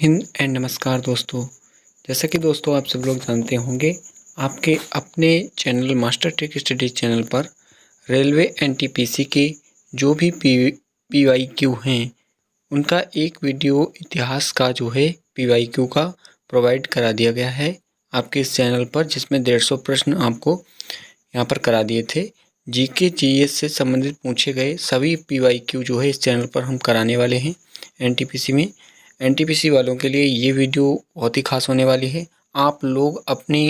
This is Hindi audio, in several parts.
हिंद एंड नमस्कार दोस्तों। जैसा कि दोस्तों आप सब लोग जानते होंगे, आपके अपने channel master tech studies channel पर रेलवे एनटीपीसी के जो भी पीवाईक्यू हैं उनका एक वीडियो इतिहास का जो है पीवाईक्यू का प्रोवाइड करा दिया गया है आपके इस चैनल पर, जिसमें 150 प्रश्न आपको यहाँ पर करा दिए थे। जीके जीएस से संबंधित पूछे गए सभी पीवाईक्यू जो है इस चैनल पर हम कराने वाले हैं एनटीपीसी में। एनटीपीसी वालों के लिए ये वीडियो बहुत ही खास होने वाली है। आप लोग अपने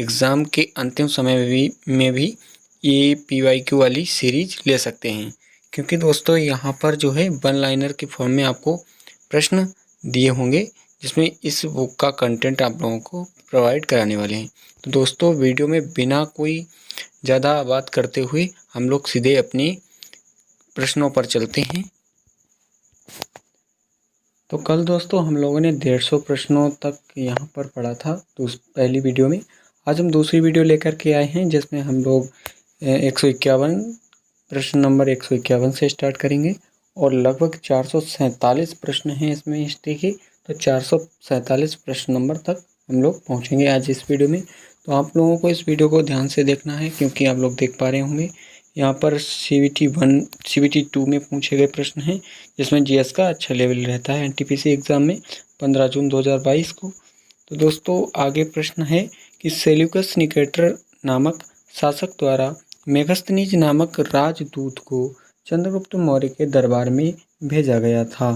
एग्ज़ाम के अंतिम समय में भी ये पीवाईक्यू वाली सीरीज ले सकते हैं, क्योंकि दोस्तों यहाँ पर जो है वन लाइनर के फॉर्म में आपको प्रश्न दिए होंगे, जिसमें इस बुक का कंटेंट आप लोगों को प्रोवाइड कराने वाले हैं। तो दोस्तों वीडियो में बिना कोई ज़्यादा बात करते हुए हम लोग सीधे अपने प्रश्नों पर चलते हैं। तो कल दोस्तों हम लोगों ने 150 प्रश्नों तक यहाँ पर पढ़ा था पहली वीडियो में। आज हम दूसरी वीडियो लेकर के आए हैं, जिसमें हम लोग 151 प्रश्न नंबर 151 से स्टार्ट करेंगे और लगभग 447 प्रश्न हैं इसमें हिस्ट्री के। तो 447 प्रश्न नंबर तक हम लोग पहुँचेंगे आज इस वीडियो में। तो आप लोगों को इस वीडियो को ध्यान से देखना है, क्योंकि आप लोग देख पा रहे होंगे यहाँ पर CBT 1 CBT 2 में पूछे गए प्रश्न हैं, जिसमें जीएस का अच्छा लेवल रहता है एनटीपीसी एग्ज़ाम में 15 जून 2022 को। तो दोस्तों आगे प्रश्न है कि सेल्यूकस निकेटर नामक शासक द्वारा मेगस्थनीज नामक राजदूत को चंद्रगुप्त मौर्य के दरबार में भेजा गया था।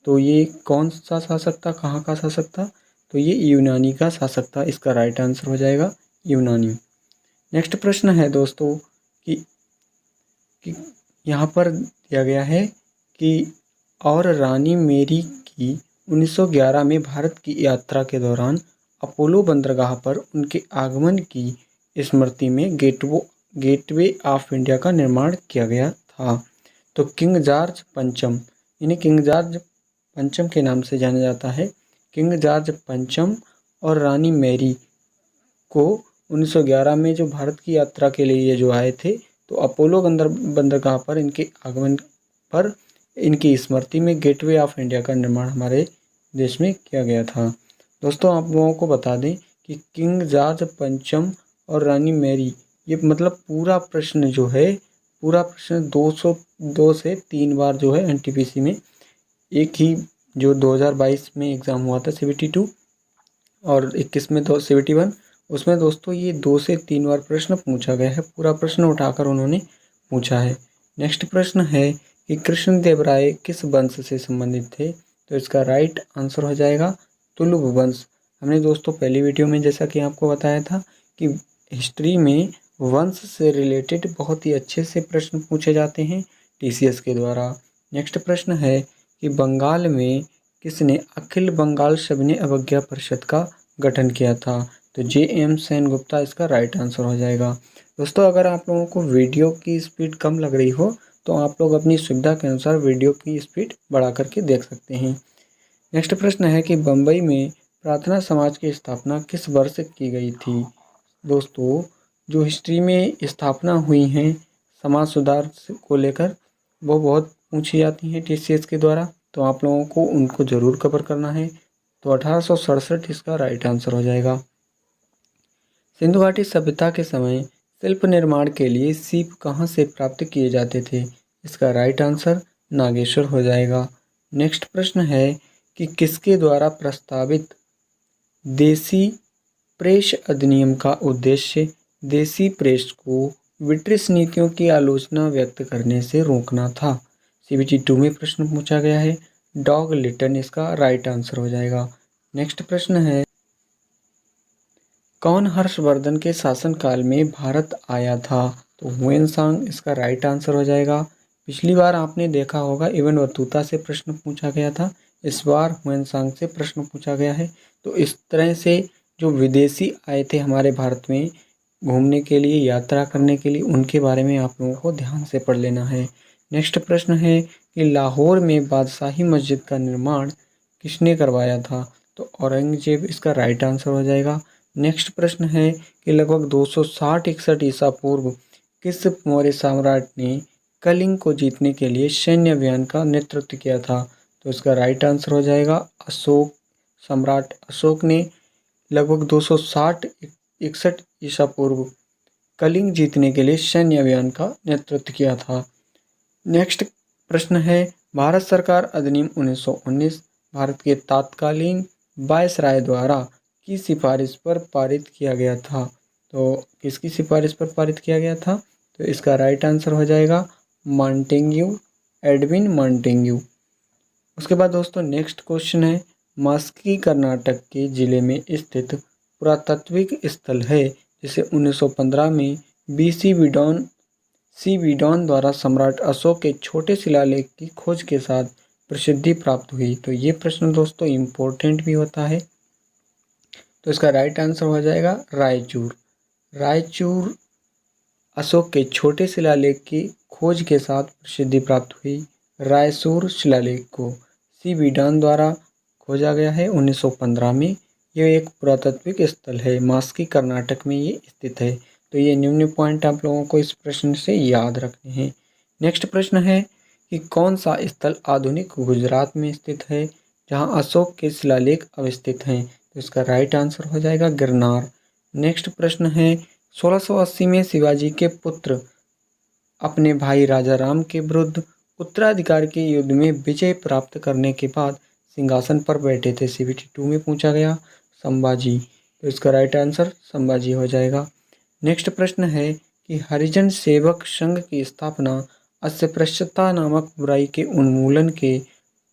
तो ये कौन सा शासक था, कहाँ का शासक था? तो ये यूनानी का शासक था। इसका राइट आंसर हो जाएगा यूनानी। नेक्स्ट प्रश्न है दोस्तों कि यहाँ पर दिया गया है कि और रानी मेरी की 1911 में भारत की यात्रा के दौरान अपोलो बंदरगाह पर उनके आगमन की स्मृति में गेटवे ऑफ इंडिया का निर्माण किया गया था। तो किंग जॉर्ज पंचम, इन्हें किंग जॉर्ज पंचम के नाम से जाना जाता है। किंग जॉर्ज पंचम और रानी मैरी को 1911 में जो भारत की यात्रा के लिए ये जो आए थे, तो अपोलो बंदरगाह पर इनके आगमन पर इनकी स्मृति में गेटवे ऑफ इंडिया का निर्माण हमारे देश में किया गया था। दोस्तों आप लोगों को बता दें कि किंग जॉर्ज पंचम और रानी मैरी, ये मतलब पूरा प्रश्न जो है, पूरा प्रश्न 202 से 3 बार जो है एनटीपीसी में, एक ही जो 2022 में एग्ज़ाम हुआ था CBT 2 और 21 में CBT 1, उसमें दोस्तों ये 2 से 3 बार प्रश्न पूछा गया है। पूरा प्रश्न उठाकर उन्होंने पूछा है। नेक्स्ट प्रश्न है कि कृष्णदेवराय किस वंश से संबंधित थे? तो इसका राइट आंसर हो जाएगा तुलुव वंश। हमने दोस्तों पहली वीडियो में जैसा कि आपको बताया था कि हिस्ट्री में वंश से रिलेटेड बहुत ही अच्छे से प्रश्न पूछे जाते हैं TCS के द्वारा। नेक्स्ट प्रश्न है कि बंगाल में किसने अखिल बंगाल सविनय अवज्ञा परिषद का गठन किया था? तो JM सेनगुप्ता इसका राइट आंसर हो जाएगा। दोस्तों अगर आप लोगों को वीडियो की स्पीड कम लग रही हो, तो आप लोग अपनी सुविधा के अनुसार वीडियो की स्पीड बढ़ा करके देख सकते हैं। नेक्स्ट प्रश्न है कि बम्बई में प्रार्थना समाज की स्थापना किस वर्ष की गई थी? दोस्तों जो हिस्ट्री में स्थापना हुई हैं समाज सुधार को लेकर, वो बहुत पूछी जाती हैं TCS के द्वारा, तो आप लोगों को उनको ज़रूर कवर करना है। तो 1867 इसका राइट आंसर हो जाएगा। सिंधु घाटी सभ्यता के समय शिल्प निर्माण के लिए सीप कहाँ से प्राप्त किए जाते थे? इसका राइट आंसर नागेश्वर हो जाएगा। नेक्स्ट प्रश्न है कि किसके द्वारा प्रस्तावित देसी प्रेस अधिनियम का उद्देश्य देसी प्रेस को ब्रिटिश नीतियों की आलोचना व्यक्त करने से रोकना था? CBT 2 में प्रश्न पूछा गया है। डॉग लिटन इसका राइट आंसर हो जाएगा। नेक्स्ट प्रश्न है कौन हर्षवर्धन के शासनकाल में भारत आया था? तो हुएनसांग इसका राइट आंसर हो जाएगा। पिछली बार आपने देखा होगा इब्न बतूता से प्रश्न पूछा गया था, इस बार हुएनसांग से प्रश्न पूछा गया है। तो इस तरह से जो विदेशी आए थे हमारे भारत में घूमने के लिए, यात्रा करने के लिए, उनके बारे में आप लोगों को ध्यान से पढ़ लेना है। नेक्स्ट प्रश्न है कि लाहौर में बादशाही मस्जिद का निर्माण किसने करवाया था? तो औरंगजेब इसका राइट आंसर हो जाएगा। नेक्स्ट प्रश्न है कि लगभग 260-61 ईसा पूर्व किस मौर्य सम्राट ने कलिंग को जीतने के लिए सैन्य अभियान का नेतृत्व किया था? तो इसका राइट आंसर हो जाएगा अशोक सम्राट अशोक ने लगभग 261 ईसा पूर्व कलिंग जीतने के लिए सैन्य अभियान का नेतृत्व किया था। नेक्स्ट प्रश्न है, भारत सरकार अधिनियम 1919 भारत के तत्कालीन वायसराय द्वारा की सिफारिश पर पारित किया गया था। तो किसकी सिफारिश पर पारित किया गया था? तो इसका राइट आंसर हो जाएगा मॉन्टेग्यू, एडविन मॉन्टेग्यू। उसके बाद दोस्तों नेक्स्ट क्वेश्चन है, मास्की कर्नाटक के जिले में स्थित पुरातात्विक स्थल है जिसे 1915 में सी वीडॉन द्वारा सम्राट अशोक के छोटे शिलालेख की खोज के साथ प्रसिद्धि प्राप्त हुई। तो ये प्रश्न दोस्तों इम्पोर्टेंट भी होता है। तो इसका राइट आंसर हो जाएगा रायचूर। रायचूर अशोक के छोटे शिलालेख की खोज के साथ प्रसिद्धि प्राप्त हुई। रायचूर शिलालेख को सी वीडॉन द्वारा खोजा गया है 1915 में। यह एक पुरातात्विक स्थल है, मास्की कर्नाटक में ये स्थित है। तो ये निम्न पॉइंट आप लोगों को इस प्रश्न से याद रखने हैं। नेक्स्ट प्रश्न है कि कौन सा स्थल आधुनिक गुजरात में स्थित है जहां अशोक के शिलालेख अवस्थित हैं? तो इसका राइट आंसर हो जाएगा गिरनार। नेक्स्ट प्रश्न है, 1680 में शिवाजी के पुत्र अपने भाई राजा राम के विरुद्ध उत्तराधिकार के युद्ध में विजय प्राप्त करने के बाद सिंहासन पर बैठे थे। CBT 2 में पूछा गया संभाजी। तो इसका राइट आंसर संभाजी हो जाएगा। नेक्स्ट प्रश्न है कि हरिजन सेवक संघ की स्थापना अस्पृश्यता नामक बुराई के उन्मूलन के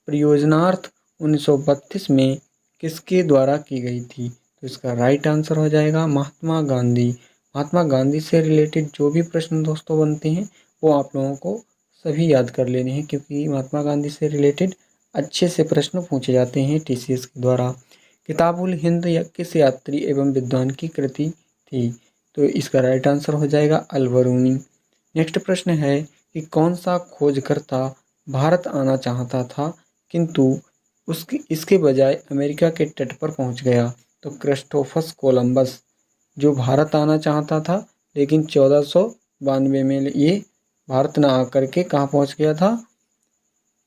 प्रयोजनार्थ 1932 में किसके द्वारा की गई थी? तो इसका राइट आंसर हो जाएगा महात्मा गांधी। महात्मा गांधी से रिलेटेड जो भी प्रश्न दोस्तों बनते हैं वो आप लोगों को सभी याद कर लेने हैं, क्योंकि महात्मा गांधी से रिलेटेड अच्छे से प्रश्न पूछे जाते हैं TCS के द्वारा। किताबुल हिंद या किस यात्री एवं विद्वान की कृति थी? तो इसका राइट आंसर हो जाएगा अल-बरूनी। नेक्स्ट प्रश्न है कि कौन सा खोजकर्ता भारत आना चाहता था किंतु इसके बजाय अमेरिका के तट पर पहुंच गया? तो क्रिस्टोफर कोलंबस जो भारत आना चाहता था, लेकिन 1492 में ये भारत ना आकर के कहाँ पहुंच गया था?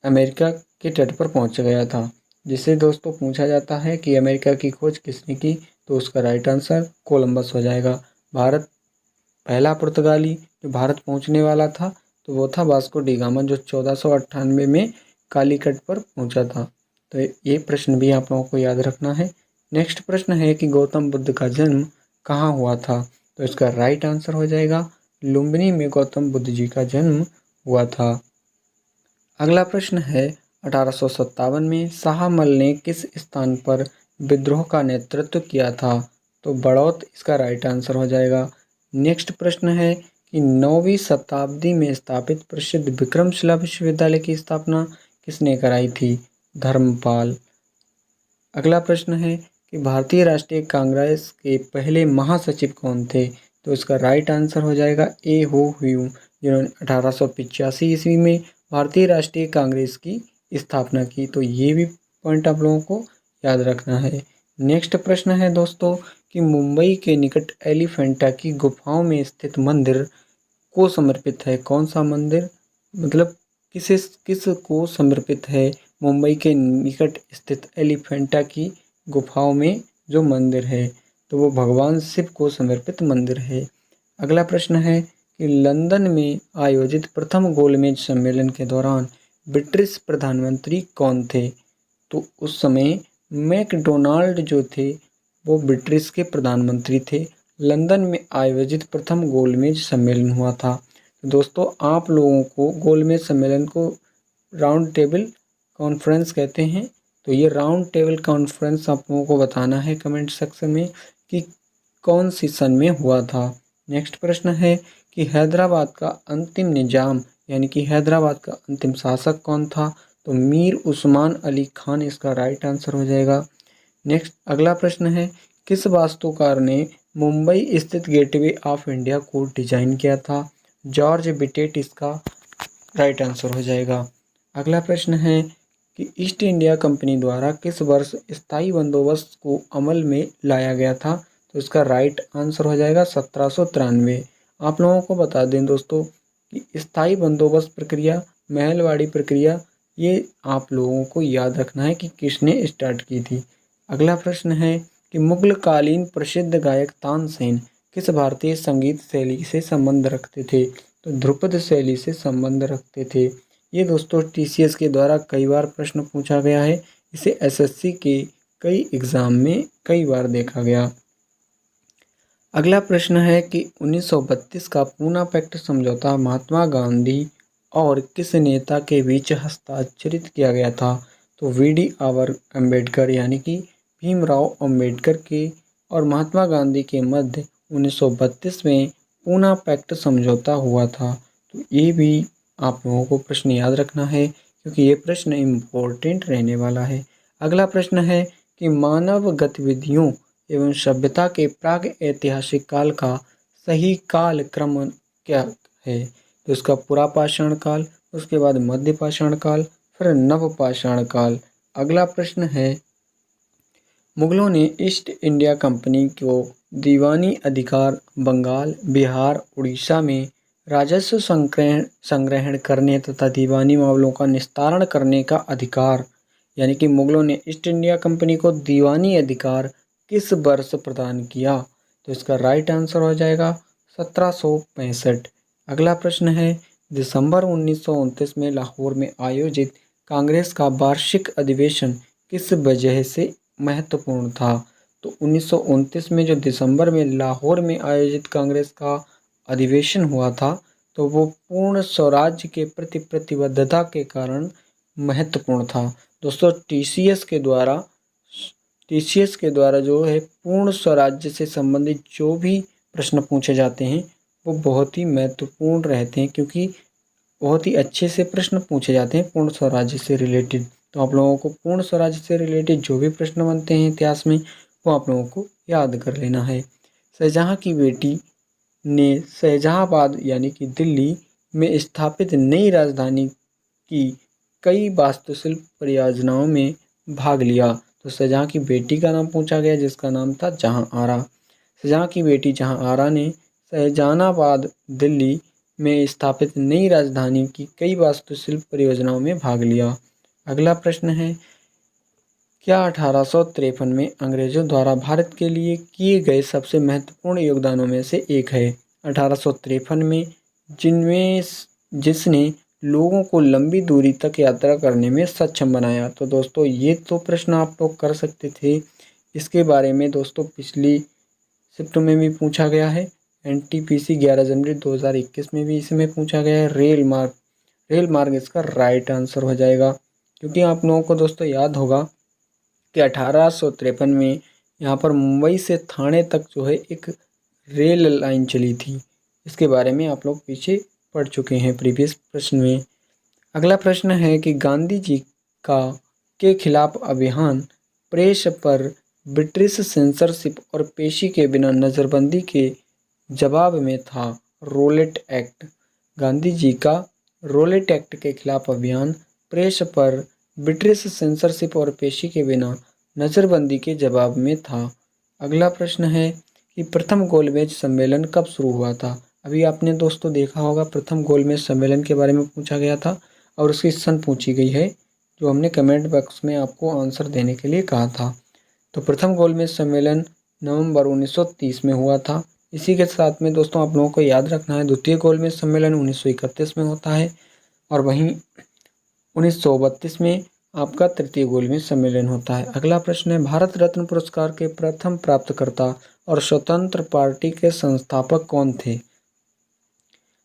अमेरिका के तट पर पहुंच गया था। जिससे दोस्तों पूछा जाता है कि अमेरिका की खोज किसने की? तो उसका राइट आंसर कोलंबस हो जाएगा। भारत पहला पुर्तगाली जो भारत पहुंचने वाला था तो वो था वास्को डी गामा, जो 1498 में कालीकट पर पहुंचा था। तो ये प्रश्न भी आप लोगों को याद रखना है। नेक्स्ट प्रश्न है कि गौतम बुद्ध का जन्म कहाँ हुआ था? तो इसका राइट आंसर हो जाएगा लुम्बिनी में गौतम बुद्ध जी का जन्म हुआ था। अगला प्रश्न है 1857 में शाहमल ने किस स्थान पर विद्रोह का नेतृत्व किया था? तो बड़ौत इसका राइट आंसर हो जाएगा। नेक्स्ट प्रश्न है कि 9वीं शताब्दी में स्थापित प्रसिद्ध विक्रमशिला विश्वविद्यालय की स्थापना किसने कराई थी? धर्मपाल। अगला प्रश्न है कि भारतीय राष्ट्रीय कांग्रेस के पहले महासचिव कौन थे? तो इसका राइट आंसर हो जाएगा ए हो ह्यू, जिन्होंने 1885 ईस्वी में भारतीय राष्ट्रीय कांग्रेस की स्थापना की। तो ये भी पॉइंट आप लोगों को याद रखना है। नेक्स्ट प्रश्न है दोस्तों कि मुंबई के निकट एलिफेंटा की गुफाओं में स्थित मंदिर को समर्पित है? कौन सा मंदिर, मतलब किस को समर्पित है? मुंबई के निकट स्थित एलिफेंटा की गुफाओं में जो मंदिर है तो वो भगवान शिव को समर्पित मंदिर है। अगला प्रश्न है कि लंदन में आयोजित प्रथम गोलमेज सम्मेलन के दौरान ब्रिटिश प्रधानमंत्री कौन थे? तो उस समय मैकडोनाल्ड जो थे वो ब्रिटिश के प्रधानमंत्री थे। लंदन में आयोजित प्रथम गोलमेज सम्मेलन हुआ था। तो दोस्तों आप लोगों को गोलमेज सम्मेलन को राउंड टेबल कॉन्फ्रेंस कहते हैं। तो ये राउंड टेबल कॉन्फ्रेंस आप लोगों को बताना है कमेंट सेक्शन में कि कौन सी सन में हुआ था। नेक्स्ट प्रश्न है कि हैदराबाद का अंतिम निजाम यानी कि हैदराबाद का अंतिम शासक कौन था? तो मीर उस्मान अली खान इसका राइट आंसर हो जाएगा। नेक्स्ट अगला प्रश्न है किस वास्तुकार ने मुंबई स्थित गेटवे ऑफ इंडिया को डिजाइन किया था? जॉर्ज विटेट इसका राइट आंसर हो जाएगा। अगला प्रश्न है कि ईस्ट इंडिया कंपनी द्वारा किस वर्ष स्थायी बंदोबस्त को अमल में लाया गया था? तो इसका राइट आंसर हो जाएगा 1793। आप लोगों को बता दें दोस्तों कि स्थायी बंदोबस्त प्रक्रिया, महलवाड़ी प्रक्रिया, ये आप लोगों को याद रखना है कि किसने स्टार्ट की थी। अगला प्रश्न है कि मुगल कालीन प्रसिद्ध गायक तानसेन किस भारतीय संगीत शैली से संबंध रखते थे? तो ध्रुपद शैली से संबंध रखते थे। ये दोस्तों टीसीएस के द्वारा कई बार प्रश्न पूछा गया है। इसे एसएससी के कई एग्जाम में कई बार देखा गया। अगला प्रश्न है कि 1932 का पूना पैक्ट समझौता महात्मा गांधी और किस नेता के बीच हस्ताक्षरित किया गया था? तो वीडी अम्बेडकर यानी कि भीमराव अम्बेडकर के और महात्मा गांधी के मध्य 1932 में पूना पैक्ट समझौता हुआ था। तो ये भी आप लोगों को प्रश्न याद रखना है क्योंकि ये प्रश्न इम्पोर्टेंट रहने वाला है। अगला प्रश्न है कि मानव गतिविधियों एवं सभ्यता के प्राग ऐतिहासिक काल का सही काल क्रम क्या है? तो इसका पुरापाषाण काल, उसके बाद मध्य पाषाण काल, फिर नवपाषाण काल। अगला प्रश्न है मुगलों ने ईस्ट इंडिया कंपनी को दीवानी अधिकार बंगाल, बिहार, उड़ीसा में राजस्व संग्रहण करने तथा दीवानी मामलों का निस्तारण करने का अधिकार, यानी कि मुगलों ने ईस्ट इंडिया कंपनी को दीवानी अधिकार किस वर्ष प्रदान किया? तो इसका राइट आंसर हो जाएगा 1765। अगला प्रश्न है दिसंबर 1929 में लाहौर में आयोजित कांग्रेस का वार्षिक अधिवेशन किस वजह से महत्वपूर्ण था? तो 1929 में जो दिसंबर में लाहौर में आयोजित कांग्रेस का अधिवेशन हुआ था तो वो पूर्ण स्वराज्य के प्रति प्रतिबद्धता के कारण महत्वपूर्ण था। दोस्तों टीसीएस के द्वारा जो है पूर्ण स्वराज्य से संबंधित जो भी प्रश्न पूछे जाते हैं वो बहुत ही महत्वपूर्ण रहते हैं क्योंकि बहुत ही अच्छे से प्रश्न पूछे जाते हैं पूर्ण स्वराज्य से रिलेटेड। तो आप लोगों को पूर्ण स्वराज्य से रिलेटेड जो भी प्रश्न बनते हैं इतिहास में वो आप लोगों को याद कर लेना है। शाहजहाँ की बेटी ने शाहजहाँबाद यानी कि दिल्ली में स्थापित नई राजधानी की कई वास्तुशिल्प परियोजनाओं में भाग लिया। तो शाहजहाँ की बेटी का नाम पूछा गया जिसका नाम था जहाँ आरा। शाहजहाँ की बेटी जहाँ आरा ने शाहजहानाबाद दिल्ली में स्थापित नई राजधानी की कई वास्तुशिल्प परियोजनाओं में भाग लिया। अगला प्रश्न है क्या 1853 में अंग्रेजों द्वारा भारत के लिए किए गए सबसे महत्वपूर्ण योगदानों में से एक है? 1853 में जिसने लोगों को लंबी दूरी तक यात्रा करने में सक्षम बनाया। तो दोस्तों ये तो प्रश्न आप लोग कर सकते थे। इसके बारे में दोस्तों पिछली शिफ्ट में भी पूछा गया है। एनटीपीसी 11 जनवरी 2021 में भी इसमें पूछा गया है। रेल मार्ग इसका राइट आंसर हो जाएगा क्योंकि आप लोगों को दोस्तों याद होगा कि 1853 में यहाँ पर मुंबई से थाने तक जो है एक रेल लाइन चली थी। इसके बारे में आप लोग पीछे पढ़ चुके हैं प्रीवियस प्रश्न में। अगला प्रश्न है कि गांधी जी के खिलाफ अभियान प्रेस पर ब्रिटिश सेंसरशिप और पेशी के बिना नज़रबंदी के जवाब में था रोलेट एक्ट। गांधी जी का रोलेट एक्ट के खिलाफ अभियान प्रेस पर ब्रिटिश सेंसरशिप और पेशी के बिना नज़रबंदी के जवाब में था। अगला प्रश्न है कि प्रथम गोलमेज सम्मेलन कब शुरू हुआ था? अभी आपने दोस्तों देखा होगा प्रथम गोलमेज सम्मेलन के बारे में पूछा गया था और उसकी सन पूछी गई है जो हमने कमेंट बॉक्स में आपको आंसर देने के लिए कहा था। तो प्रथम गोलमेज सम्मेलन नवंबर 1930 में हुआ था। इसी के साथ में दोस्तों आप लोगों को याद रखना है द्वितीय गोलमेज सम्मेलन 1931 में होता है और वहीं 1932 में आपका तृतीय गोलमेज सम्मेलन होता है। अगला प्रश्न है भारत रत्न पुरस्कार के प्रथम प्राप्तकर्ता और स्वतंत्र पार्टी के संस्थापक कौन थे?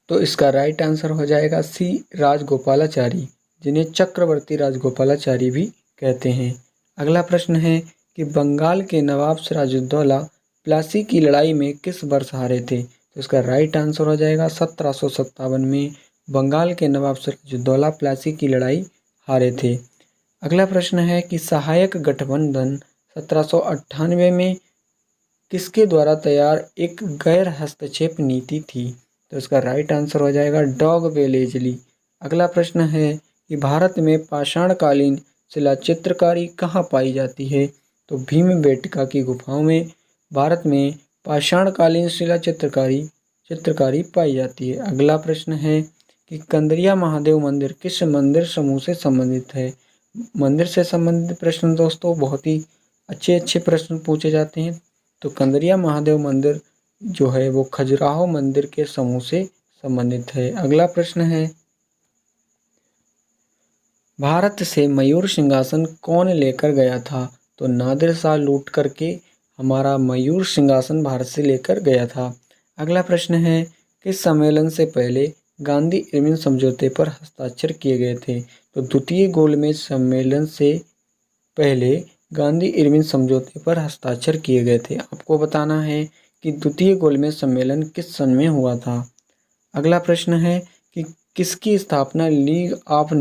तो इसका राइट आंसर हो जाएगा सी राजगोपालाचारी, जिन्हें चक्रवर्ती राजगोपालाचारी भी कहते हैं। अगला प्रश्न है कि बंगाल के नवाब सिराजुद्दौला प्लासी की लड़ाई में किस वर्ष हारे थे? तो इसका राइट आंसर हो जाएगा 1757 में बंगाल के नवाब सिराजुद्दौला प्लासी की लड़ाई हारे थे। अगला प्रश्न है कि सहायक गठबंधन 1798 में किसके द्वारा तैयार एक गैर हस्तक्षेप नीति थी? तो इसका राइट आंसर हो जाएगा डॉग वेलेजली। अगला प्रश्न है कि भारत में पाषाणकालीन शिला चित्रकारी कहाँ पाई जाती है? तो भीमबेटका की गुफाओं में भारत में पाषाणकालीन शिला चित्रकारी पाई जाती है। अगला प्रश्न है कि कंदरिया महादेव मंदिर किस मंदिर समूह से संबंधित है? मंदिर से संबंधित प्रश्न दोस्तों बहुत ही अच्छे अच्छे प्रश्न पूछे जाते हैं। तो कंदरिया महादेव मंदिर जो है वो खजुराहो मंदिर के समूह से संबंधित है। अगला प्रश्न है, भारत से मयूर सिंहासन कौन लेकर गया था? तो नादिर शाह लूट करके हमारा मयूर सिंहासन भारत से लेकर गया था। अगला प्रश्न है, किस सम्मेलन से पहले गांधी इरविन समझौते पर हस्ताक्षर किए गए थे? तो द्वितीय गोलमेज सम्मेलन से पहले गांधी इरविन समझौते पर हस्ताक्षर किए गए थे। आपको बताना है कि द्वितीय गोलमेज सम्मेलन किस सन में हुआ था। अगला प्रश्न है कि किसकी स्थापना लीग ऑफ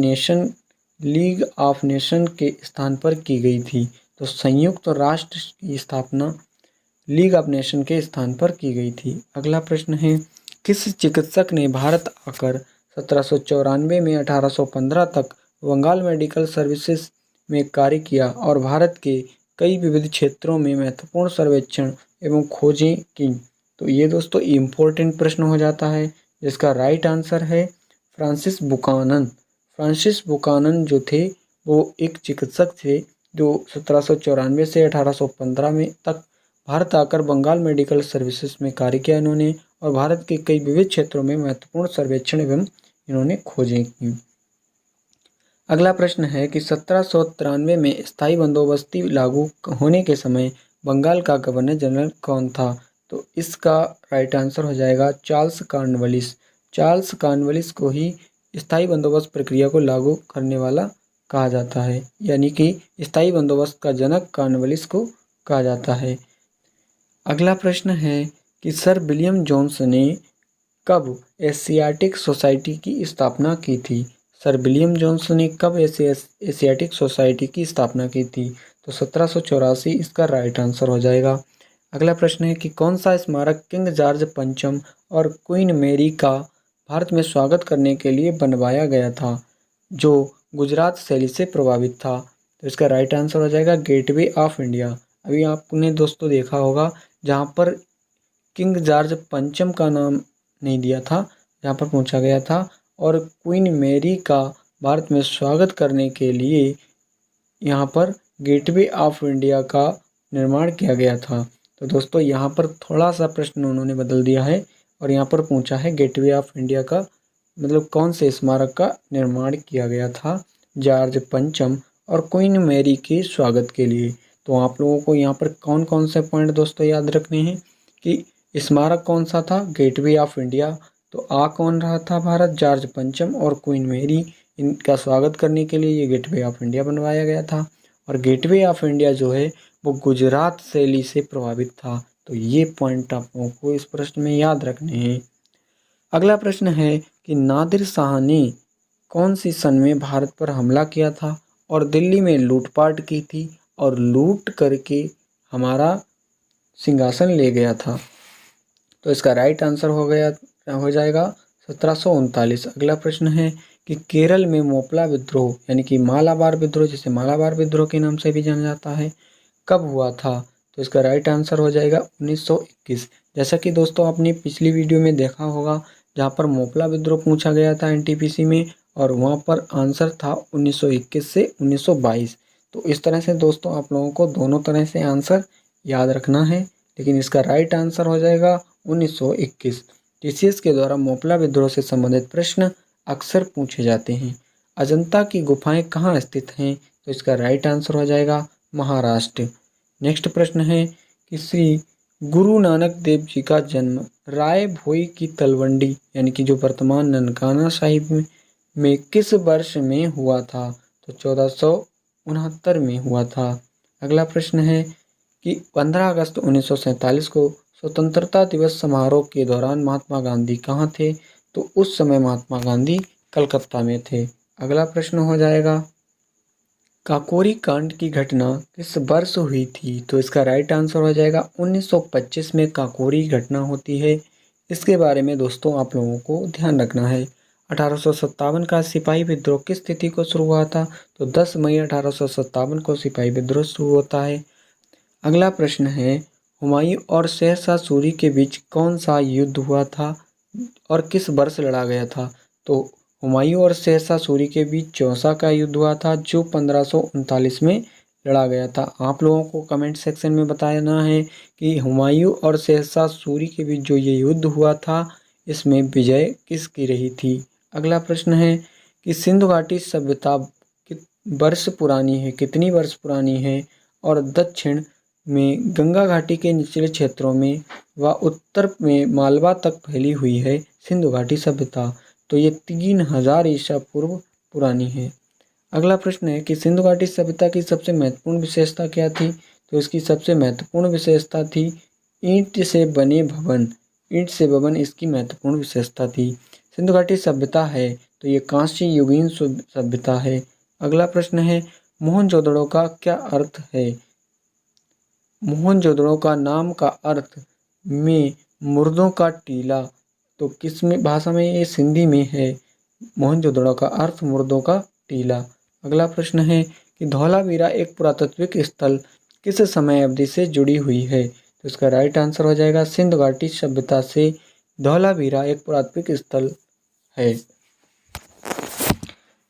नेशन के स्थान पर की गई थी? तो संयुक्त राष्ट्र की स्थापना लीग ऑफ नेशन के स्थान पर की गई थी। अगला प्रश्न है, किस चिकित्सक ने भारत आकर 1794 में 1815 तक बंगाल मेडिकल सर्विसेज में कार्य किया और भारत के कई विविध क्षेत्रों में महत्वपूर्ण सर्वेक्षण एवं खोजें की? तो ये दोस्तों इम्पोर्टेंट प्रश्न हो जाता है, जिसका राइट आंसर है फ्रांसिस बुकानन। फ्रांसिस बुकानन जो थे वो एक चिकित्सक थे जो 1794 से 1815 में तक भारत आकर बंगाल मेडिकल सर्विसेज में कार्य किया इन्होंने, और भारत के कई विविध क्षेत्रों में महत्वपूर्ण सर्वेक्षण एवं इन्होंने खोजें की। अगला प्रश्न है कि 1793 में स्थायी बंदोबस्ती लागू होने के समय बंगाल का गवर्नर जनरल कौन था? तो इसका राइट आंसर हो जाएगा चार्ल्स कॉर्नवालिस। चार्ल्स कॉर्नवालिस को ही स्थायी बंदोबस्त प्रक्रिया को लागू करने वाला कहा जाता है, यानी कि स्थायी बंदोबस्त का जनक कॉर्नवालिस को कहा जाता है। अगला प्रश्न है कि सर विलियम जोन्स ने कब एशियाटिक सोसाइटी की स्थापना की थी? सर विलियम जोन्स ने कब एशियाटिक सोसाइटी की स्थापना की थी? तो 1784 इसका राइट आंसर हो जाएगा। अगला प्रश्न है कि कौन सा स्मारक किंग जॉर्ज पंचम और क्वीन मैरी का भारत में स्वागत करने के लिए बनवाया गया था, जो गुजरात शैली से प्रभावित था? तो इसका राइट आंसर हो जाएगा गेटवे ऑफ इंडिया। अभी आपने दोस्तों देखा होगा जहाँ पर किंग जॉर्ज पंचम का नाम नहीं दिया था, जहाँ पर पूछा गया था, और क्वीन मैरी का भारत में स्वागत करने के लिए यहाँ पर गेटवे ऑफ इंडिया का निर्माण किया गया था। तो दोस्तों यहाँ पर थोड़ा सा प्रश्न उन्होंने बदल दिया है और यहाँ पर पूछा है गेटवे ऑफ इंडिया का मतलब कौन से स्मारक का निर्माण किया गया था जॉर्ज पंचम और क्वीन मैरी के स्वागत के लिए। तो आप लोगों को यहाँ पर कौन कौन से पॉइंट दोस्तों याद रखने हैं कि स्मारक कौन सा था, गेटवे ऑफ इंडिया, तो आ कौन रहा था भारत, जॉर्ज पंचम और क्वीन मैरी, इनका स्वागत करने के लिए ये गेटवे ऑफ इंडिया बनवाया गया था। और गेटवे ऑफ इंडिया जो है वो गुजरात शैली से प्रभावित था। तो ये पॉइंट आप लोगों को इस प्रश्न में याद रखने हैं। अगला प्रश्न है कि नादिर शाह ने कौन सी सन में भारत पर हमला किया था और दिल्ली में लूटपाट की थी और लूट करके हमारा सिंहासन ले गया था? तो इसका राइट आंसर हो जाएगा 1739। अगला प्रश्न है कि केरल में मोपला विद्रोह यानी कि मालाबार विद्रोह, जिसे मालाबार विद्रोह के नाम से भी जाना जाता है, कब हुआ था? तो इसका राइट आंसर हो जाएगा 1921। जैसा कि दोस्तों आपने पिछली वीडियो में देखा होगा जहाँ पर मोपला विद्रोह पूछा गया था एनटीपीसी में, और वहाँ पर आंसर था 1921 से 1922। तो इस तरह से दोस्तों आप लोगों को दोनों तरह से आंसर याद रखना है, लेकिन इसका राइट आंसर हो जाएगा 1921। टीसीएस के द्वारा मोपला विद्रोह से संबंधित प्रश्न अक्सर पूछे जाते हैं। अजंता की गुफाएं कहाँ स्थित हैं? तो इसका राइट आंसर हो जाएगा महाराष्ट्र। नेक्स्ट प्रश्न है कि श्री गुरु नानक देव जी का जन्म राय भोई की तलवंडी यानी कि जो वर्तमान ननकाना साहिब में किस वर्ष में हुआ था? तो 1469 में हुआ था। अगला प्रश्न है कि 15 अगस्त 1947 को स्वतंत्रता दिवस समारोह के दौरान महात्मा गांधी कहाँ थे? तो उस समय महात्मा गांधी कलकत्ता में थे। अगला प्रश्न हो जाएगा काकोरी कांड की घटना किस वर्ष हुई थी? तो इसका राइट आंसर हो जाएगा 1925 में काकोरी घटना होती है। इसके बारे में दोस्तों आप लोगों को ध्यान रखना है। 1857 का सिपाही विद्रोह किस तिथि को शुरू हुआ था? तो 10 मई 1857 को सिपाही विद्रोह शुरू होता है। अगला प्रश्न है हुमायूं और शेरशाह सूरी के बीच कौन सा युद्ध हुआ था और किस वर्ष लड़ा गया था? तो हुमायूं और शेरशाह सूरी के बीच चौसा का युद्ध हुआ था जो 1539 में लड़ा गया था। आप लोगों को कमेंट सेक्शन में बताना है कि हुमायूं और शहंशाह सूरी के बीच जो ये युद्ध हुआ था, इसमें विजय किसकी रही थी। अगला प्रश्न है कि सिंधु घाटी सभ्यता वर्ष पुरानी है, कितनी वर्ष पुरानी है, और दक्षिण में गंगा घाटी के निचले क्षेत्रों में व उत्तर में मालवा तक फैली हुई है सिंधु घाटी सभ्यता। तो ये 3000 ईसा पूर्व पुरानी है। अगला प्रश्न है कि सिंधु घाटी सभ्यता की सबसे महत्वपूर्ण विशेषता क्या थी। तो इसकी सबसे महत्वपूर्ण विशेषता थी ईंट से बने भवन। ईंट से भवन इसकी महत्वपूर्ण विशेषता थी। सिंधु घाटी सभ्यता है तो ये कांस्य युगीन सभ्यता है। अगला प्रश्न है मोहनजोदड़ो का क्या अर्थ है। मोहनजोदड़ो का नाम का अर्थ में मुर्दों का टीला। तो किस में भाषा में, ये सिंधी में है। मोहनजोदड़ो का अर्थ मुर्दों का टीला। अगला प्रश्न है कि धौलावीरा एक पुरातात्विक स्थल किस समय अवधि से जुड़ी हुई है। तो इसका राइट आंसर हो जाएगा सिंधु घाटी सभ्यता से धौलावीरा एक पुरातात्विक स्थल है।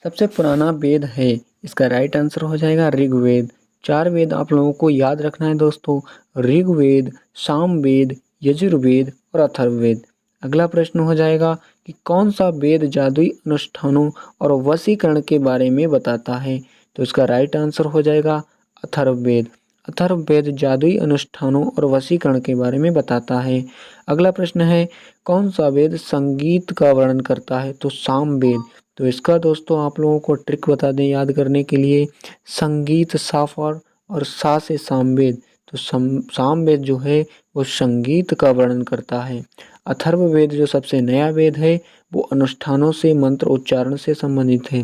सबसे पुराना वेद है, इसका राइट आंसर हो जाएगा ऋग्वेद। 4 वेद आप लोगों को याद रखना है दोस्तों, ऋग्वेद, सामवेद, यजुर्वेद और अथर्ववेद। अगला प्रश्न हो जाएगा कि कौन सा वेद जादुई अनुष्ठानों और वशीकरण के बारे में बताता है। तो इसका राइट आंसर हो जाएगा अथर्ववेद। अथर्ववेद जादुई अनुष्ठानों और वशीकरण के बारे में बताता है। अगला प्रश्न है कौन सा वेद संगीत का वर्णन करता है। तो सामवेद। तो इसका दोस्तों आप लोगों को ट्रिक बता दें याद करने के लिए, संगीत साफ और सा से सामवेद। तो सामवेद जो है वो संगीत का वर्णन करता है। अथर्ववेद जो सबसे नया वेद है वो अनुष्ठानों से, मंत्र उच्चारण से संबंधित है।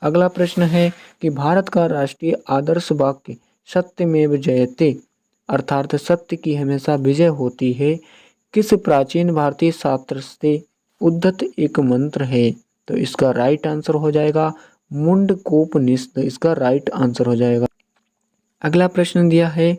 अगला प्रश्न है कि भारत का राष्ट्रीय आदर्श वाक्य सत्यमेव जयते अर्थात सत्य की हमेशा विजय होती है किस प्राचीन भारतीय शास्त्र से उद्धत एक मंत्र है। तो इसका राइट आंसर हो जाएगा मुंडकोपनिषद। इसका राइट आंसर हो जाएगा। अगला प्रश्न दिया है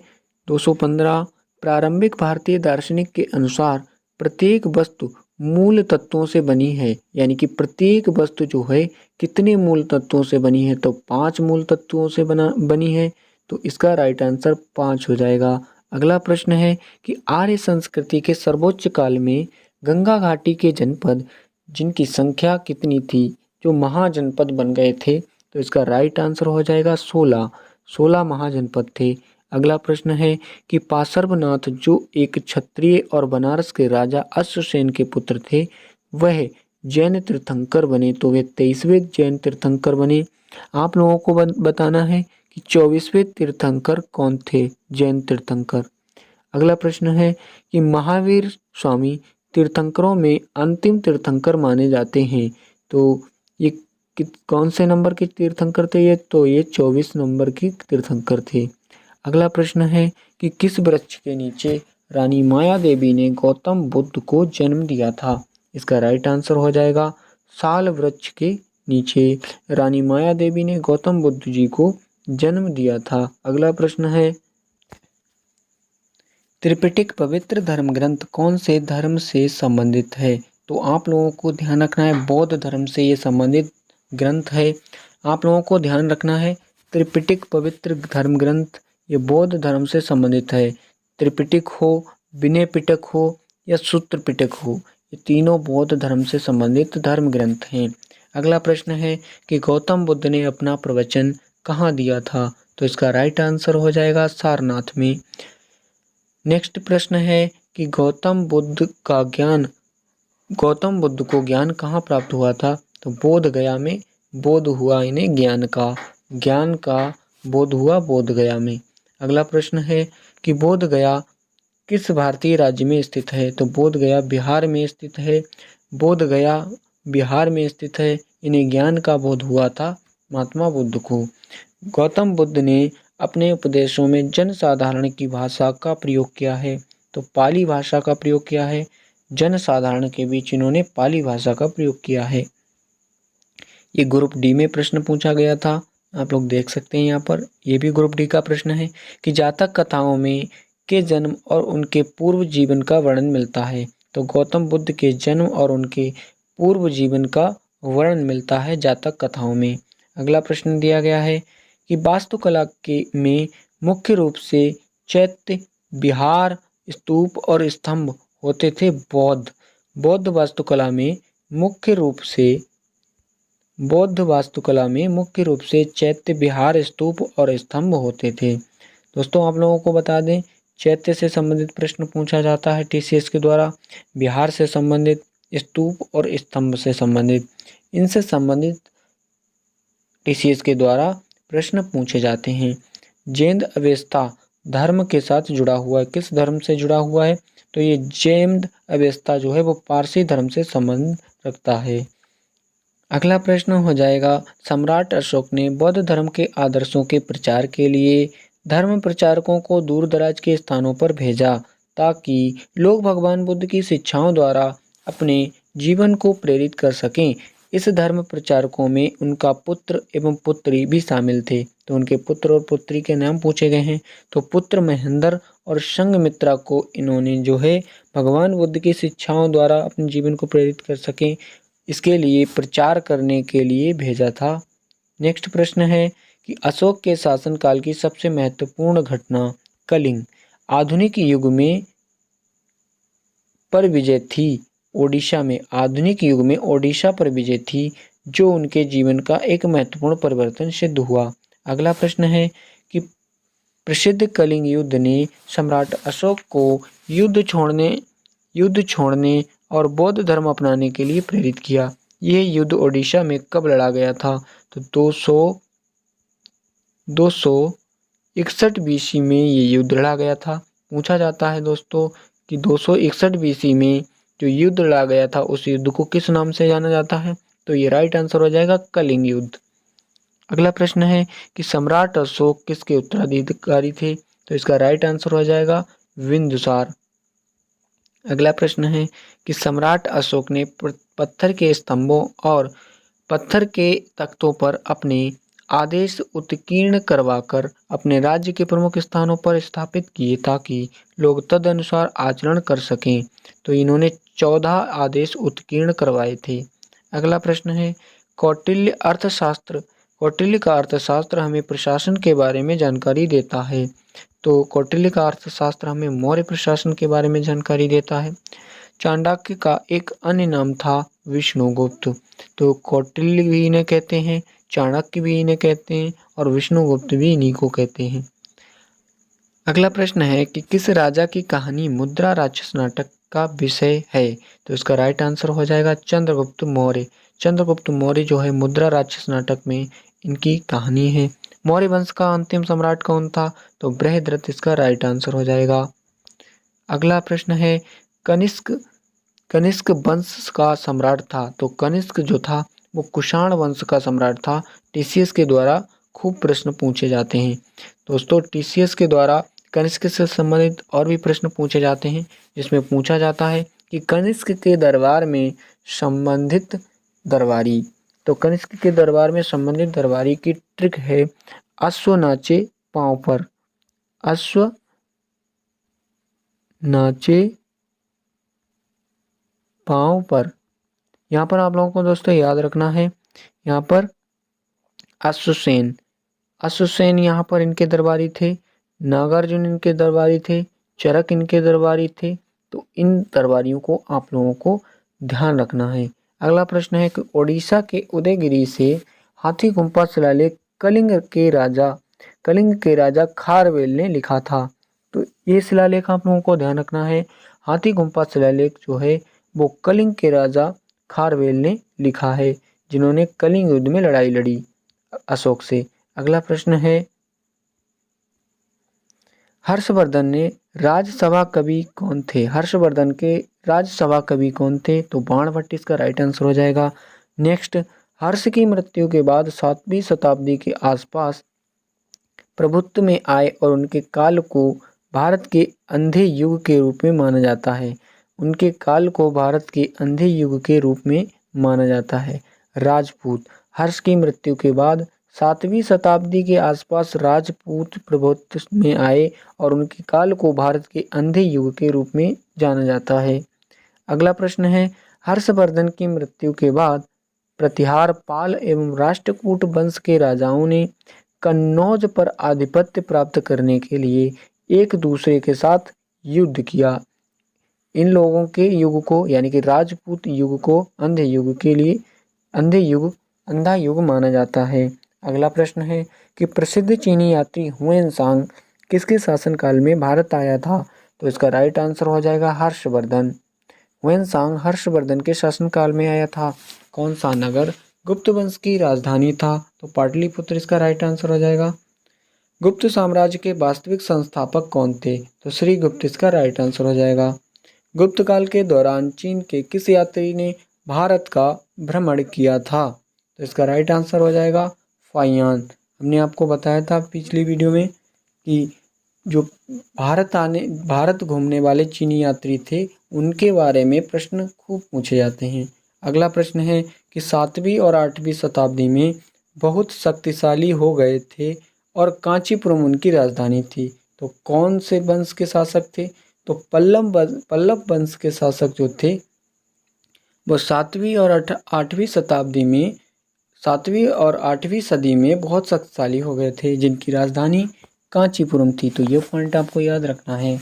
215, प्रारंभिक भारतीय दार्शनिक के अनुसार प्रत्येक वस्तु मूल तत्वों से बनी है, यानी कि प्रत्येक वस्तु जो है कितने मूल तत्वों से बनी है। तो 5 मूल तत्वों से बनी है। तो इसका राइट आंसर 5 हो जाएगा। अगला प्रश्न है कि आर्य संस्कृति के सर्वोच्च काल में गंगा घाटी के जनपद जिनकी संख्या कितनी थी, जो महाजनपद बन गए थे। तो इसका राइट आंसर हो जाएगा 16 महाजनपद थे। अगला प्रश्न है कि पार्श्वनाथ जो एक क्षत्रिय और बनारस के राजा अश्वसेन के पुत्र थे, वह जैन तीर्थंकर बने। तो वे 23वें जैन तीर्थंकर बने। आप लोगों को बताना है कि 24वें तीर्थंकर कौन थे, जैन तीर्थंकर। अगला प्रश्न है कि महावीर स्वामी तीर्थंकरों में अंतिम तीर्थंकर माने जाते हैं। तो ये कौन से नंबर के तीर्थंकर थे ये, तो ये 24 नंबर के तीर्थंकर थे। अगला प्रश्न है कि किस वृक्ष के नीचे रानी माया देवी ने गौतम बुद्ध को जन्म दिया था। इसका राइट आंसर हो जाएगा साल वृक्ष के नीचे रानी माया देवी ने गौतम बुद्ध जी को जन्म दिया था। अगला प्रश्न है त्रिपिटक पवित्र धर्म ग्रंथ कौन से धर्म से संबंधित है। तो आप लोगों को ध्यान रखना है बौद्ध धर्म से ये संबंधित ग्रंथ है। आप लोगों को ध्यान रखना है त्रिपिटक पवित्र धर्म ग्रंथ ये बौद्ध धर्म से संबंधित है। त्रिपिटक हो, विनय पिटक हो या सूत्र पिटक हो, ये तीनों बौद्ध धर्म से संबंधित धर्म ग्रंथ हैं। अगला प्रश्न है कि गौतम बुद्ध ने अपना प्रवचन कहाँ दिया था। तो इसका राइट आंसर हो जाएगा सारनाथ में। नेक्स्ट प्रश्न है कि गौतम बुद्ध को ज्ञान कहाँ प्राप्त हुआ था। तो बोध गया में बोध हुआ इन्हें ज्ञान का बोध हुआ बोध गया में। अगला प्रश्न है कि बोध गया किस भारतीय राज्य में स्थित है। तो बोध गया बिहार में स्थित है। बोध गया बिहार में स्थित है। इन्हें ज्ञान का बोध हुआ था महात्मा बुद्ध को। गौतम बुद्ध ने अपने उपदेशों में जनसाधारण की भाषा का प्रयोग किया है। तो पाली भाषा का प्रयोग किया है। जनसाधारण के बीच इन्होंने पाली भाषा का प्रयोग किया है। ये ग्रुप डी में प्रश्न पूछा गया था, आप लोग देख सकते हैं यहाँ पर। ये भी ग्रुप डी का प्रश्न है कि जातक कथाओं में के जन्म और उनके पूर्व जीवन का वर्णन मिलता है। तो गौतम बुद्ध के जन्म और उनके पूर्व जीवन का वर्णन मिलता है जातक कथाओं में। अगला प्रश्न दिया गया है कि वास्तुकला के में मुख्य रूप से चैत्य, विहार, स्तूप और स्तंभ होते थे। बौद्ध वास्तुकला में मुख्य रूप से चैत्य, विहार, स्तूप और स्तंभ होते थे। दोस्तों आप लोगों को बता दें, चैत्य से संबंधित प्रश्न पूछा जाता है टीसीएस के द्वारा, विहार से संबंधित, स्तूप और स्तंभ से संबंधित, इनसे संबंधित टीसीएस के द्वारा प्रश्न पूछे जाते हैं। जैन अवेस्ता धर्म के साथ जुड़ा हुआ है। किस धर्म से जुड़ा हुआ है? तो ये जैन अवेस्ता जो है वो पारसी धर्म से संबंध रखता है। अगला प्रश्न हो जाएगा, सम्राट अशोक ने बौद्ध धर्म के आदर्शों के प्रचार के लिए धर्म प्रचारकों को दूर दराज के स्थानों पर भेजा ताकि लोग भगवान बुद्ध की शिक्षाओं द्वारा अपने जीवन को प्रेरित कर सकें। इस धर्म प्रचारकों में उनका पुत्र एवं पुत्री भी शामिल थे। तो उनके पुत्र और पुत्री के नाम पूछे गए हैं। तो पुत्र महेंद्र और संघमित्रा को इन्होंने जो है भगवान बुद्ध की शिक्षाओं द्वारा अपने जीवन को प्रेरित कर सकें, इसके लिए प्रचार करने के लिए भेजा था। नेक्स्ट प्रश्न है कि अशोक के शासनकाल की सबसे महत्वपूर्ण घटना कलिंग आधुनिक युग में पर विजय थी। ओडिशा में आधुनिक युग में ओडिशा पर विजय थी, जो उनके जीवन का एक महत्वपूर्ण परिवर्तन सिद्ध हुआ। अगला प्रश्न है कि प्रसिद्ध कलिंग युद्ध ने सम्राट अशोक को युद्ध छोड़ने और बौद्ध धर्म अपनाने के लिए प्रेरित किया। यह युद्ध ओडिशा में कब लड़ा गया था? तो 261 बीसी में ये युद्ध लड़ा गया था। पूछा जाता है दोस्तों कि 261 बीसी में जो युद्ध लड़ा गया था उस युद्ध को किस नाम से जाना जाता है? तो ये राइट आंसर हो जाएगा कलिंग युद्ध। अगला प्रश्न है कि सम्राट अशोक किसके उत्तराधिकारी थे? तो इसका राइट आंसर हो जाएगा बिंदुसार। अगला प्रश्न है कि सम्राट अशोक ने पत्थर के स्तंभों और पत्थर के तख्तों पर अपने आदेश उत्कीर्ण करवाकर अपने राज्य के प्रमुख स्थानों पर स्थापित किए ताकि लोग तदनुसार आचरण कर सकें। तो इन्होंने 14 आदेश उत्कीर्ण करवाए थे। अगला प्रश्न है कौटिल्य का अर्थशास्त्र हमें प्रशासन के बारे में जानकारी देता है। तो कौटिल्य का अर्थशास्त्र हमें मौर्य प्रशासन के बारे में जानकारी देता है। चाणक्य का एक अन्य नाम था विष्णुगुप्त। तो कौटिल्य भी इन्हें कहते हैं, चाणक्य भी इन्हें कहते हैं और विष्णुगुप्त भी इन्हीं को कहते हैं। अगला प्रश्न है कि किस राजा की कहानी मुद्रा राक्षस नाटक का विषय है? तो इसका राइट आंसर हो जाएगा चंद्रगुप्त मौर्य। चंद्रगुप्त मौर्य जो है मुद्रा राक्षस नाटक में इनकी कहानी है। मौर्य वंश का अंतिम सम्राट कौन था? तो बृहद्रथ इसका राइट आंसर हो जाएगा। अगला प्रश्न है कनिष्क वंश का सम्राट था। तो कनिष्क जो था वो कुषाण वंश का सम्राट था। टीसीएस के द्वारा खूब प्रश्न पूछे जाते हैं। दोस्तों टीसीएस के द्वारा कनिष्क से संबंधित और भी प्रश्न पूछे जाते हैं, जिसमें पूछा जाता है कि कनिष्क के दरबार में संबंधित दरबारी। तो कनिष्क के दरबार में संबंधित दरबारी की ट्रिक है अश्व नाचे पांव पर। अश्व नाचे पांव पर। यहाँ पर आप लोगों को दोस्तों याद रखना है, यहाँ पर अश्वसेन यहाँ पर इनके दरबारी थे, नागार्जुन इनके दरबारी थे, चरक इनके दरबारी थे। तो इन दरबारियों को आप लोगों को ध्यान रखना है। अगला प्रश्न है कि ओडिशा के उदयगिरी से हाथी गुम्फा शिलालेख कलिंग के राजा खारवेल ने लिखा था। तो ये शिलालेख आप लोगों को ध्यान रखना है। हाथी गुम्फा शिलालेख जो है वो कलिंग के राजा खारवेल ने लिखा है, जिन्होंने कलिंग युद्ध में लड़ाई लड़ी अशोक से। अगला प्रश्न है हर्षवर्धन ने राजसभा कवि कौन थे? हर्षवर्धन के राजसभा कवि कौन थे? तो बाणभट्ट इसका राइट आंसर हो जाएगा। नेक्स्ट, हर्ष की मृत्यु के बाद 7वीं शताब्दी के आसपास प्रभुत्व में आए और उनके काल को भारत के अंधे युग के रूप में माना जाता है। उनके काल को भारत के अंधे युग के रूप में माना जाता है। राजपूत हर्ष की मृत्यु के बाद 7वीं शताब्दी के आसपास राजपूत प्रभुत्व में आए और उनके काल को भारत के अंधे युग के रूप में जाना जाता है। अगला प्रश्न है हर्षवर्धन की मृत्यु के बाद प्रतिहार पाल एवं राष्ट्रकूट वंश के राजाओं ने कन्नौज पर आधिपत्य प्राप्त करने के लिए एक दूसरे के साथ युद्ध किया। इन लोगों के युग को यानी कि राजपूत युग को अंधा युग माना जाता है। अगला प्रश्न है कि प्रसिद्ध चीनी यात्री हुएनसांग किसके शासनकाल में भारत आया था? तो इसका राइट आंसर हो जाएगा हर्षवर्धन। हुएनसांग हर्षवर्धन के शासनकाल में आया था। कौन सा नगर गुप्त वंश की राजधानी था? तो पाटलिपुत्र इसका राइट आंसर हो जाएगा। गुप्त साम्राज्य के वास्तविक संस्थापक कौन थे? तो श्रीगुप्त इसका राइट आंसर हो जाएगा। गुप्त काल के दौरान चीन के किस यात्री ने भारत का भ्रमण किया था? तो इसका राइट आंसर हो जाएगा फाहियान। हमने आपको बताया था पिछली वीडियो में कि जो भारत घूमने वाले चीनी यात्री थे उनके बारे में प्रश्न खूब पूछे जाते हैं। अगला प्रश्न है कि 7वीं और 8वीं शताब्दी में बहुत शक्तिशाली हो गए थे और कांचीपुरम उनकी राजधानी थी। तो कौन से वंश के शासक थे? तो पल्लव वंश के शासक जो थे वो 7वीं और 8वीं सदी में बहुत शक्तिशाली हो गए थे, जिनकी राजधानी कांचीपुरम थी। तो ये पॉइंट आपको याद रखना है,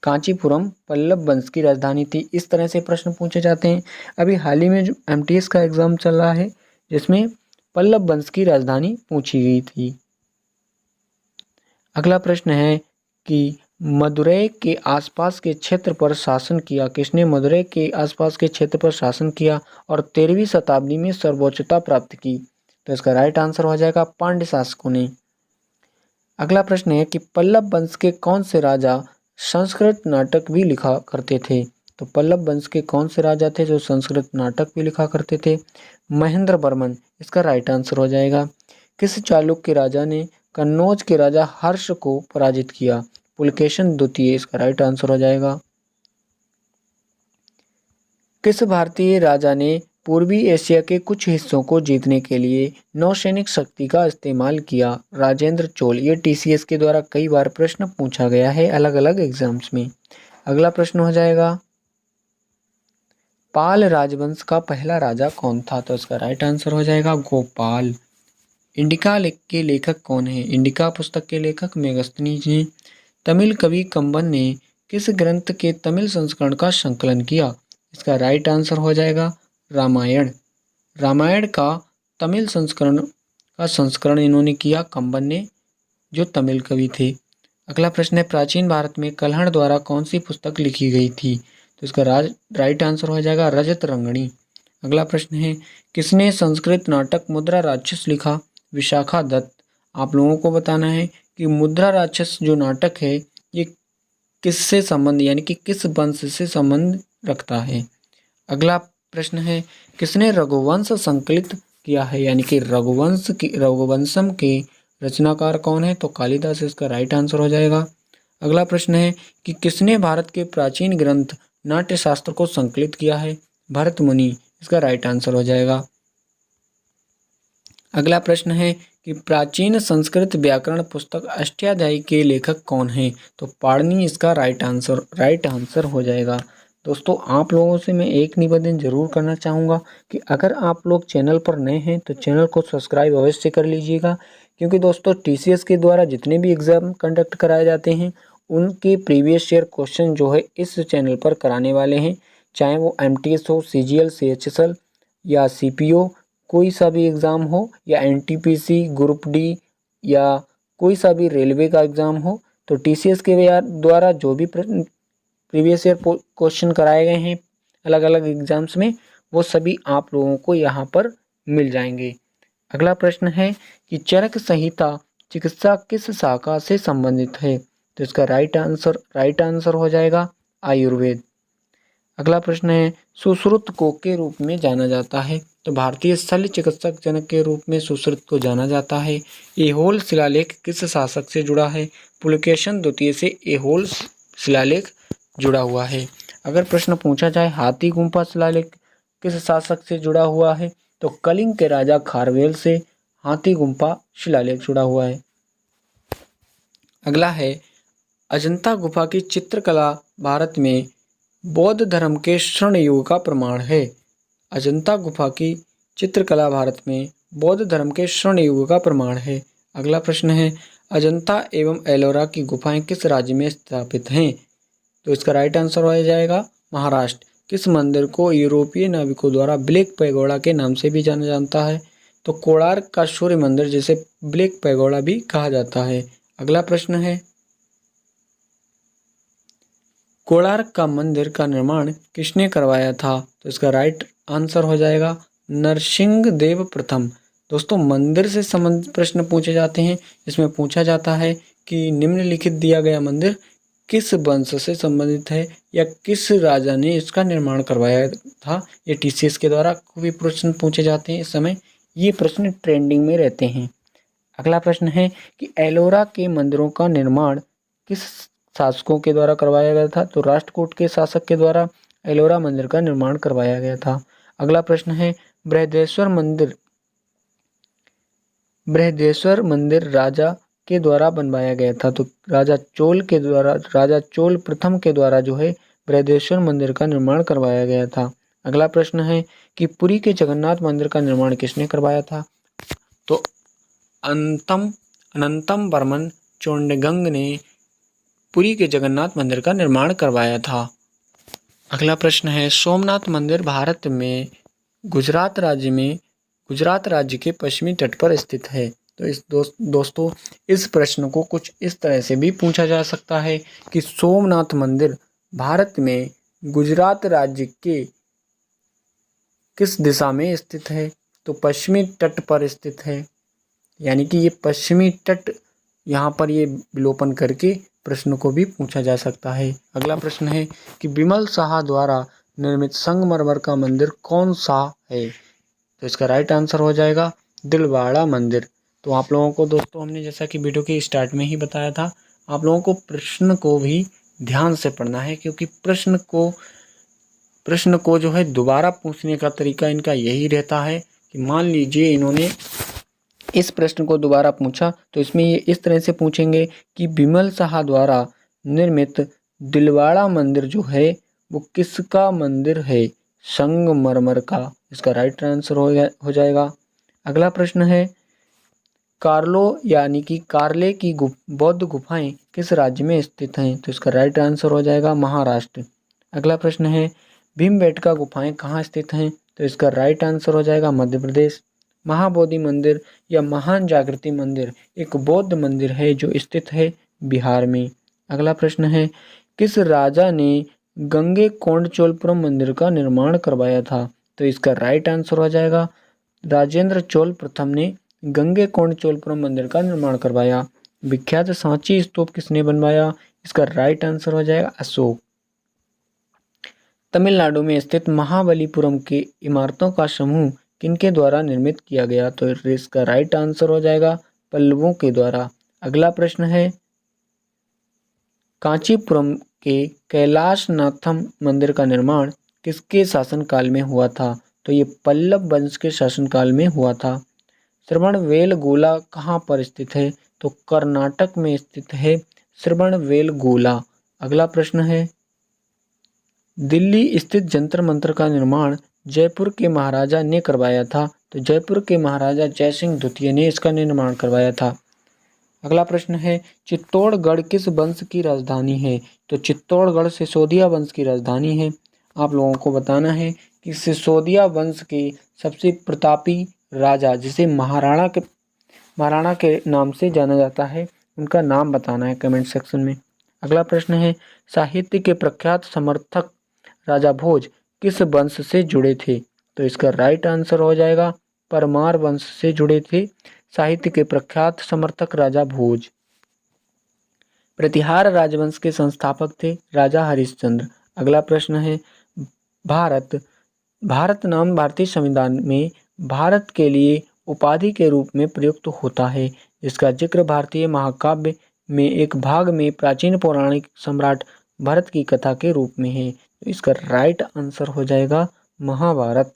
कांचीपुरम पल्लव वंश की राजधानी थी। इस तरह से प्रश्न पूछे जाते हैं। अभी हाल ही में जो एमटीएस का एग्जाम चल रहा है जिसमें पल्लव वंश की राजधानी पूछी गई थी। अगला प्रश्न है कि मदुरै के आसपास के क्षेत्र पर शासन किया किसने? मदुरै के आसपास के क्षेत्र पर शासन किया और 13वीं शताब्दी में सर्वोच्चता प्राप्त की। तो इसका राइट आंसर हो जाएगा पांड्य शासकों ने। अगला प्रश्न है कि पल्लव वंश के कौन से राजा संस्कृत नाटक भी लिखा करते थे? तो पल्लव वंश के कौन से राजा थे जो संस्कृत नाटक भी लिखा करते थे? महेंद्र वर्मन इसका राइट आंसर हो जाएगा। किस चालुक्य राजा ने कन्नौज के राजा हर्ष को पराजित किया? पुलकेशन द्वितीय इसका राइट आंसर हो जाएगा। किस भारतीय राजा ने पूर्वी एशिया के कुछ हिस्सों को जीतने के लिए नौसैनिक शक्ति का इस्तेमाल किया? राजेंद्र चोल। ये टीसीएस के द्वारा कई बार प्रश्न पूछा गया है अलग अलग एग्जाम्स में। अगला प्रश्न हो जाएगा पाल राजवंश का पहला राजा कौन था? तो इसका राइट आंसर हो जाएगा गोपाल। इंडिका के लेखक कौन है? इंडिका पुस्तक के लेखक मेगस्थनीज हैं। तमिल कवि कंबन ने किस ग्रंथ के तमिल संस्करण का संकलन किया? इसका राइट आंसर हो जाएगा रामायण। रामायण का तमिल संस्करण इन्होंने किया कंबन ने, जो तमिल कवि थे। अगला प्रश्न है प्राचीन भारत में कल्हण द्वारा कौन सी पुस्तक लिखी गई थी? तो इसका राइट आंसर हो जाएगा रजत रंगणी। अगला प्रश्न है किसने संस्कृत नाटक मुद्रा राक्षस लिखा? विशाखा दत्त। आप लोगों को बताना है कि मुद्रा राक्षस जो नाटक है ये किससे संबंध यानी कि किस वंश से संबंध रखता है? अगला प्रश्न है किसने रघुवंश संकलित किया है? यानी कि रघुवंशम के रचनाकार कौन है? तो कालिदास इसका राइट आंसर हो जाएगा। अगला प्रश्न है कि किसने भारत के प्राचीन ग्रंथ नाट्यशास्त्र को संकलित किया है? भरत मुनि इसका राइट आंसर हो जाएगा। अगला प्रश्न है कि प्राचीन संस्कृत व्याकरण पुस्तक अष्टाध्यायी के लेखक कौन हैं? तो पाणिनि इसका राइट आंसर हो जाएगा। दोस्तों आप लोगों से मैं एक निवेदन जरूर करना चाहूँगा कि अगर आप लोग चैनल पर नए हैं तो चैनल को सब्सक्राइब अवश्य कर लीजिएगा, क्योंकि दोस्तों टीसीएस के द्वारा जितने भी एग्ज़ाम कंडक्ट कराए जाते हैं उनके प्रीवियस ईयर क्वेश्चन जो है इस चैनल पर कराने वाले हैं। चाहे वो एमटीएस हो, सीजीएल, सीएचएसएल या सीपीओ, कोई सा भी एग्ज़ाम हो, या एनटीपीसी, ग्रुप डी या कोई सा भी रेलवे का एग्ज़ाम हो, तो टीसीएस के द्वारा जो भी प्रीवियस ईयर क्वेश्चन कराए गए हैं अलग अलग एग्जाम्स में वो सभी आप लोगों को यहाँ पर मिल जाएंगे। अगला प्रश्न है कि चरक संहिता चिकित्सा किस शाखा से संबंधित है? तो इसका राइट आंसर हो जाएगा आयुर्वेद। अगला प्रश्न है सुश्रुत को के रूप में जाना जाता है? तो भारतीय शल्य चिकित्सक जनक के रूप में सुश्रुत को जाना जाता है। ऐहोल शिलालेख किस शासक से जुड़ा है? पुलकेशन द्वितीय से ऐहोल शिलालेख जुड़ा हुआ है। अगर प्रश्न पूछा जाए हाथी गुम्फा शिलालेख किस शासक से जुड़ा हुआ है? तो कलिंग के राजा खारवेल से हाथी गुम्फा शिलालेख जुड़ा हुआ है। अगला है अजंता गुफा की चित्रकला भारत में बौद्ध धर्म के स्वर्ण युग का प्रमाण है। अजंता गुफा की चित्रकला भारत में बौद्ध धर्म के स्वर्ण युग का प्रमाण है। अगला प्रश्न है अजंता एवं एलोरा की गुफाएं किस राज्य में स्थापित हैं? तो इसका राइट आंसर हो जाएगा महाराष्ट्र। किस मंदिर को यूरोपीय नाविकों द्वारा ब्लैक पैगोडा के नाम से भी जाना जाता है? तो कोणार्क का सूर्य मंदिर जिसे ब्लैक पैगोडा भी कहा जाता है। अगला प्रश्न है कोणार्क का मंदिर का निर्माण किसने करवाया था? तो इसका राइट आंसर हो जाएगा नरसिंहदेव प्रथम। दोस्तों मंदिर से संबंधित प्रश्न पूछे जाते हैं, इसमें पूछा जाता है कि निम्नलिखित दिया गया मंदिर किस वंश से संबंधित है या किस राजा ने इसका निर्माण करवाया था। ये टीसीएस के द्वारा भी प्रश्न पूछे जाते हैं, इस समय ये प्रश्न ट्रेंडिंग में रहते हैं। अगला प्रश्न है कि एलोरा के मंदिरों का निर्माण किस शासकों के द्वारा करवाया गया था? तो राष्ट्रकूट के शासक के द्वारा एलोरा मंदिर का निर्माण करवाया गया था। अगला प्रश्न है बृहदेश्वर मंदिर राजा के द्वारा बनवाया गया था। तो राजा चोल प्रथम के द्वारा जो है बृहदेश्वर मंदिर का निर्माण करवाया गया था। अगला प्रश्न है कि पुरी के जगन्नाथ मंदिर का निर्माण किसने करवाया था? तो अनंतम वर्मन चोंडगंग ने पुरी के जगन्नाथ मंदिर का निर्माण करवाया था। अगला प्रश्न है सोमनाथ मंदिर भारत में गुजरात राज्य के पश्चिमी तट पर स्थित है। तो दोस्तों इस प्रश्न को कुछ इस तरह से भी पूछा जा सकता है कि सोमनाथ मंदिर भारत में गुजरात राज्य के किस दिशा में स्थित है? तो पश्चिमी तट पर स्थित है, यानी कि ये पश्चिमी तट यहाँ पर ये विलोपन करके प्रश्न को भी पूछा जा सकता है। अगला प्रश्न है कि बिमल शाह द्वारा निर्मित संगमरमर का मंदिर कौन सा है? तो इसका राइट आंसर हो जाएगा दिलवाड़ा मंदिर। तो आप लोगों को दोस्तों हमने जैसा कि वीडियो के स्टार्ट में ही बताया था, आप लोगों को प्रश्न को भी ध्यान से पढ़ना है, क्योंकि प्रश्न को जो है दोबारा पूछने का तरीका इनका यही रहता है कि मान लीजिए इन्होंने इस प्रश्न को दोबारा पूछा तो इसमें ये इस तरह से पूछेंगे कि बिमल शाह द्वारा निर्मित दिलवाड़ा मंदिर जो है वो किसका मंदिर है? संगमरमर का। इसका राइट आंसर हो जाएगा। अगला प्रश्न है कार्लो यानी कि कार्ले की बौद्ध गुफाएं किस राज्य में स्थित हैं? तो इसका राइट आंसर हो जाएगा महाराष्ट्र। अगला प्रश्न है भीमबेटका गुफाएं कहाँ स्थित हैं? तो इसका राइट आंसर हो जाएगा मध्य प्रदेश। महाबोधि मंदिर या महान जागृति मंदिर एक बौद्ध मंदिर है जो स्थित है बिहार में। अगला प्रश्न है किस राजा ने गंगेकोंडचोलपुरम मंदिर का निर्माण करवाया था? तो इसका राइट आंसर हो जाएगा राजेंद्र चोल प्रथम ने गंगेकोंडचोलपुरम मंदिर का निर्माण करवाया। विख्यात सांची स्तूप किसने बनवाया? इसका राइट आंसर हो जाएगा अशोक। तमिलनाडु में स्थित महाबलीपुरम की इमारतों का समूह किनके द्वारा निर्मित किया गया? तो इसका राइट आंसर हो जाएगा पल्लवों के द्वारा। अगला प्रश्न है कांचीपुरम के कैलाशनाथम मंदिर का निर्माण किसके शासनकाल में हुआ था? तो ये पल्लव वंश के शासनकाल में हुआ था। श्रवणबेलगोला कहाँ पर स्थित है? तो कर्नाटक में स्थित है श्रवणबेलगोला। अगला प्रश्न है दिल्ली स्थित जंतर मंतर का निर्माण जयपुर के महाराजा ने करवाया था। तो जयपुर के महाराजा जयसिंह द्वितीय ने इसका निर्माण करवाया था। अगला प्रश्न है चित्तौड़गढ़ किस वंश की राजधानी है? तो चित्तौड़गढ़ सिसोदिया वंश की राजधानी है। आप लोगों को बताना है कि सिसोदिया वंश के सबसे प्रतापी राजा जिसे महाराणा के नाम से जाना जाता है, उनका नाम बताना है कमेंट सेक्शन में। अगला प्रश्न है साहित्य के प्रख्यात समर्थक राजा भोज किस वंश से जुड़े थे? तो इसका राइट आंसर हो जाएगा परमार वंश से जुड़े थे साहित्य के प्रख्यात समर्थक राजा भोज। प्रतिहार राजवंश के संस्थापक थे राजा हरिश्चंद्र। अगला प्रश्न है भारत नाम भारतीय संविधान में भारत के लिए उपाधि के रूप में प्रयुक्त होता है, जिसका जिक्र भारतीय महाकाव्य में एक भाग में प्राचीन पौराणिक सम्राट भरत की कथा के रूप में है। तो इसका राइट आंसर हो जाएगा महाभारत।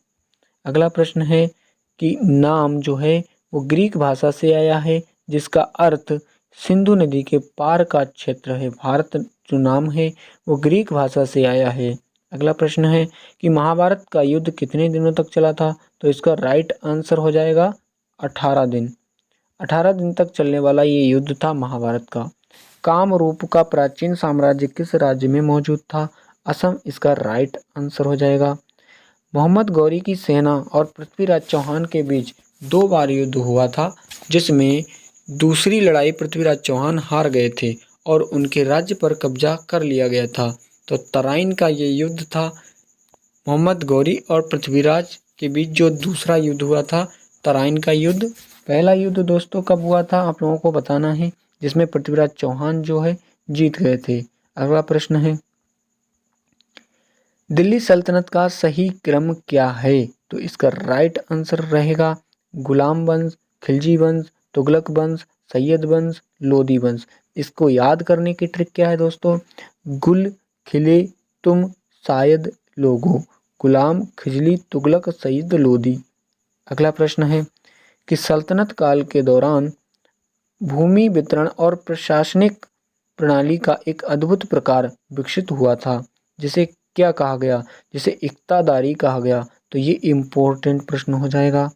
अगला प्रश्न है कि नाम जो है वो ग्रीक भाषा से आया है जिसका अर्थ सिंधु नदी के पार का क्षेत्र है। भारत जो नाम है वो ग्रीक भाषा से आया है। अगला प्रश्न है कि महाभारत का युद्ध कितने दिनों तक चला था? तो इसका राइट आंसर हो जाएगा 18 दिन। 18 दिन तक चलने वाला ये युद्ध था महाभारत का। कामरूप का प्राचीन साम्राज्य किस राज्य में मौजूद था? असम इसका राइट आंसर हो जाएगा। मोहम्मद गौरी की सेना और पृथ्वीराज चौहान के बीच 2 बार युद्ध हुआ था, जिसमें दूसरी लड़ाई पृथ्वीराज चौहान हार गए थे और उनके राज्य पर कब्जा कर लिया गया था। तो तराइन का ये युद्ध था मोहम्मद गौरी और पृथ्वीराज के बीच जो दूसरा युद्ध हुआ था, तराइन का युद्ध। पहला युद्ध दोस्तों कब हुआ था आप लोगों को बताना है, जिसमें पृथ्वीराज चौहान जो है जीत गए थे। अगला प्रश्न है, दिल्ली सल्तनत का सही क्रम क्या है? तो इसका राइट आंसर रहेगा गुलाम वंश, खिलजी वंश, तुगलक वंश, सैयद वंश, लोदी वंश। इसको याद करने की ट्रिक क्या है दोस्तों? गुल, खिले, तुम, शायद, लोगो। गुलाम, खिजली, तुगलक, सैयद, लोदी। अगला प्रश्न है कि सल्तनत काल के दौरान भूमि वितरण और प्रशासनिक प्रणाली का एक अद्भुत प्रकार विकसित हुआ था, जिसे क्या कहा गया? जिसे इक्तादारी कहा गया। तो ये इम्पोर्टेंट प्रश्न हो जाएगा।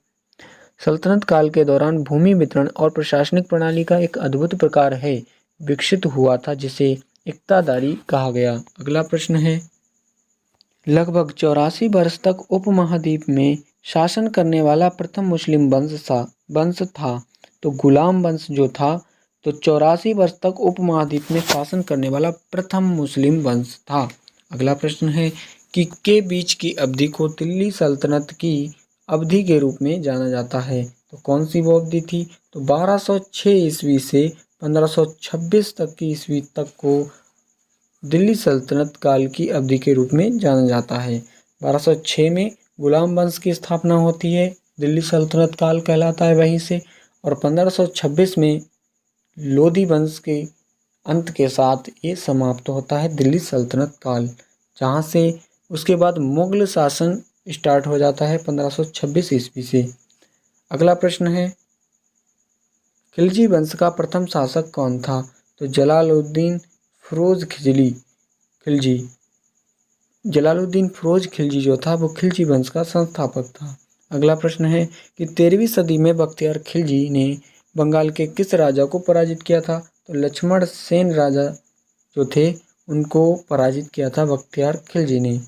सल्तनत काल के दौरान भूमि वितरण और प्रशासनिक प्रणाली का एक अद्भुत प्रकार है विकसित हुआ था, जिसे इक्तादारी कहा गया। अगला प्रश्न है, लगभग 84 वर्ष तक उपमहाद्वीप में शासन करने वाला प्रथम मुस्लिम वंश था। तो गुलाम वंश जो था, तो 84 वर्ष तक उपमहाद्वीप में शासन करने वाला प्रथम मुस्लिम वंश था। अगला प्रश्न है कि के बीच की अवधि को दिल्ली सल्तनत की अवधि के रूप में जाना जाता है। तो कौन सी वो अवधि थी? तो 1206 ईस्वी से 1526 तक की ईस्वी तक को दिल्ली सल्तनत काल की अवधि के रूप में जाना जाता है। 1206 में गुलाम वंश की स्थापना होती है, दिल्ली सल्तनत काल कहलाता है वहीं से। और 1526 में लोदी वंश के अंत के साथ ये समाप्त होता है दिल्ली सल्तनत काल, जहाँ से उसके बाद मुगल शासन स्टार्ट हो जाता है 1526 ईस्वी से। अगला प्रश्न है, खिलजी वंश का प्रथम शासक कौन था? तो जलालुद्दीन फिरोज खिलजी। जलालुद्दीन फिरोज खिलजी जो था वो खिलजी वंश का संस्थापक था। अगला प्रश्न है कि 13वीं सदी में बख्तियार खिलजी ने बंगाल के किस राजा को पराजित किया था? तो लक्ष्मण सेन राजा जो थे उनको पराजित किया था बख्तियार खिलजी ने।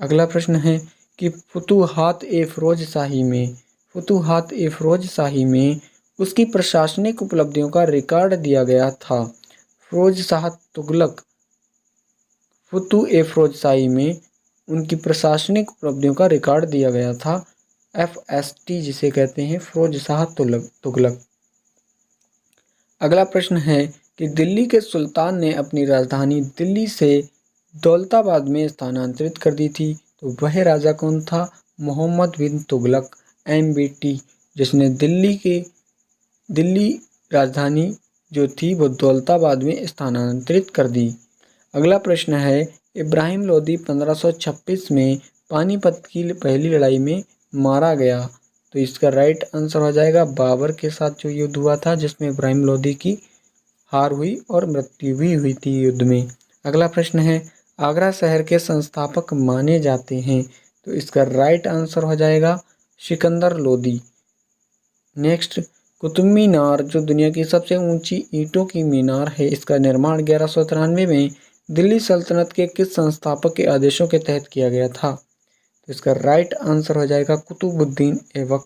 अगला प्रश्न है कि फुतुहात ए फिरोज शाही में उसकी प्रशासनिक उपलब्धियों का रिकॉर्ड दिया गया था। फिरोज शाह तुगलक फुतु ए फिरोज शाही में उनकी प्रशासनिक उपलब्धियों का रिकॉर्ड दिया गया था, FST जिसे कहते हैं, फिरोज शाह तुगलक। अगला प्रश्न है कि दिल्ली के सुल्तान ने अपनी राजधानी दिल्ली से दौलताबाद में स्थानांतरित कर दी थी। तो वह राजा कौन था? मोहम्मद बिन तुगलक, MBT, जिसने दिल्ली राजधानी जो थी वो दौलताबाद में स्थानांतरित कर दी। अगला प्रश्न है, इब्राहिम लोदी 1526 में पानीपत की पहली लड़ाई में मारा गया। तो इसका राइट आंसर हो जाएगा बाबर के साथ जो युद्ध हुआ था, जिसमें इब्राहिम लोदी की हार हुई और मृत्यु भी हुई थी युद्ध में। अगला प्रश्न है, आगरा शहर के संस्थापक माने जाते हैं। तो इसका राइट आंसर हो जाएगा सिकंदर लोदी। नेक्स्ट, कुतुब मीनार जो दुनिया की सबसे ऊंची ईंटों की मीनार है, इसका निर्माण 1193 में दिल्ली सल्तनत के किस संस्थापक के आदेशों के तहत किया गया था? तो इसका राइट आंसर हो जाएगा कुतुबुद्दीन ऐबक।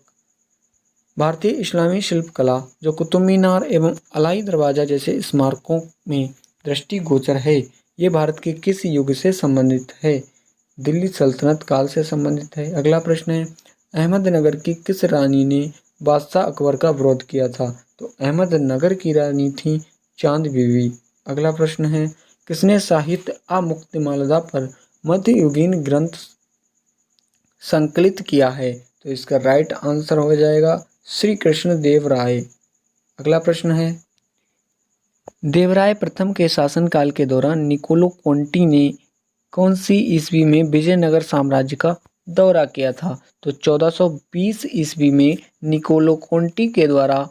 भारतीय इस्लामी शिल्पकला जो कुतुब मीनार एवं अलाई दरवाजा जैसे स्मारकों में दृष्टिगोचर है, ये भारत के किस युग से संबंधित है? दिल्ली सल्तनत काल से संबंधित है। अगला प्रश्न है, अहमदनगर की किस रानी ने बादशाह अकबर का विरोध किया था? तो अहमदनगर की रानी थी चांद बीवी। अगला प्रश्न है, किसने साहित्य आमुक्तिमाल्यदा पर मध्ययुगीन ग्रंथ संकलित किया है? तो इसका राइट आंसर हो जाएगा श्री कृष्ण देव राय। अगला प्रश्न है, देवराय प्रथम के शासनकाल के दौरान निकोलो कोंटी ने कौन सी ईस्वी में विजयनगर साम्राज्य का दौरा किया था? तो 1420 ईस्वी में निकोलो कोंटी के द्वारा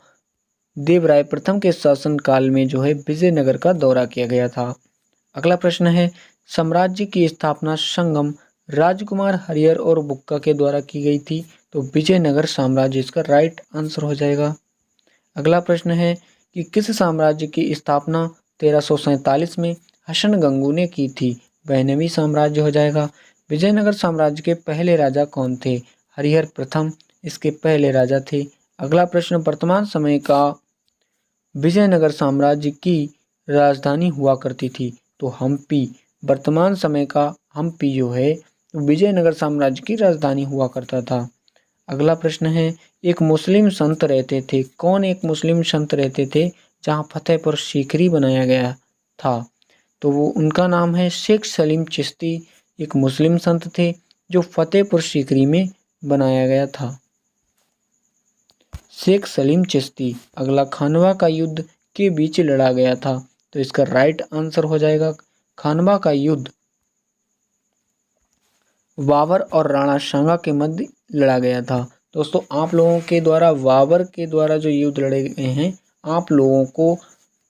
देवराय प्रथम के शासनकाल में जो है विजयनगर का दौरा किया गया था। अगला प्रश्न है, साम्राज्य की स्थापना संगम राजकुमार हरिहर और बुक्का के द्वारा की गई थी। तो विजयनगर साम्राज्य इसका राइट आंसर हो जाएगा। अगला प्रश्न है कि किस साम्राज्य की स्थापना 1347 में हसन गंगू ने की थी? वैष्णवी साम्राज्य हो जाएगा। विजयनगर साम्राज्य के पहले राजा कौन थे? हरिहर प्रथम इसके पहले राजा थे। अगला प्रश्न, वर्तमान समय का विजयनगर साम्राज्य की राजधानी हुआ करती थी? तो हम्पी। वर्तमान समय का हम्पी जो है विजयनगर साम्राज्य की राजधानी हुआ करता था। अगला प्रश्न है, एक मुस्लिम संत रहते थे। कौन एक मुस्लिम संत रहते थे जहाँ फतेहपुर सीकरी बनाया गया था? तो वो उनका नाम है शेख सलीम चिश्ती। एक मुस्लिम संत थे जो फतेहपुर सीकरी में बनाया गया था। शेख सलीम चिश्ती। अगला, खानवा का युद्ध के बीच लड़ा गया था? तो इसका राइट आंसर हो जाएगा खानवा का युद्ध बाबर और राणा सांगा के मध्य लड़ा गया था। दोस्तों, आप लोगों के द्वारा बाबर के द्वारा जो युद्ध लड़े गए हैं, आप लोगों को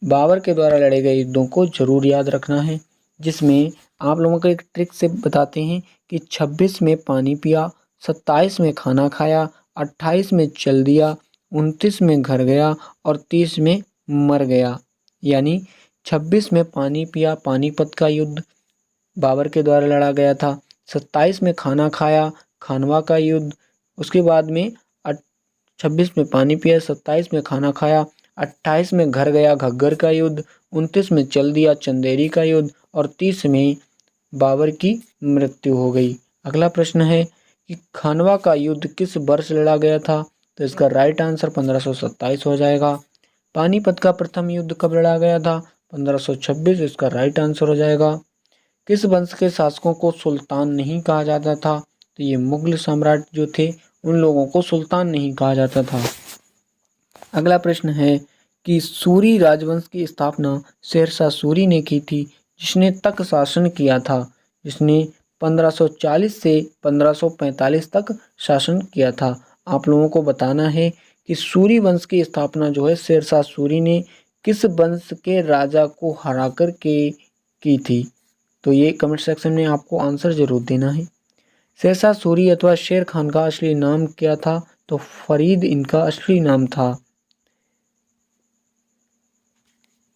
बाबर के द्वारा लड़े गए युद्धों को जरूर याद रखना है, जिसमें आप लोगों को एक ट्रिक से बताते हैं कि 26 में पानी पिया, 27 में खाना खाया, 28 में चल दिया, 29 में घर गया और 30 में मर गया। यानी 26 में पानी पिया, पानीपत का युद्ध बाबर के द्वारा लड़ा गया था। 27 में खाना खाया, खानवा का युद्ध। उसके बाद में 26 में पानी पिया, 27 में खाना खाया, 28 में घर गया, घग्गर का युद्ध, 29 में चल दिया, चंदेरी का युद्ध और 30 में बाबर की मृत्यु हो गई। अगला प्रश्न है कि खानवा का युद्ध किस वर्ष लड़ा गया था? तो इसका राइट आंसर 1527 हो जाएगा। पानीपत का प्रथम युद्ध कब लड़ा गया था? 1526 इसका राइट आंसर हो जाएगा। किस वंश के शासकों को सुल्तान नहीं कहा जाता था? तो ये मुगल सम्राट जो थे उन लोगों को सुल्तान नहीं कहा जाता था। अगला प्रश्न है कि सूरी राजवंश की स्थापना शेरशाह सूरी ने की थी, जिसने तक शासन किया था, जिसने 1540 से 1545 तक शासन किया था। आप लोगों को बताना है कि सूरी वंश की स्थापना जो है शेरशाह सूरी ने किस वंश के राजा को हरा कर के की थी? तो ये कमेंट सेक्शन में आपको आंसर जरूर देना है। शेरशाह सूरी अथवा शेर खान का असली नाम क्या था? तो फरीद इनका असली नाम था।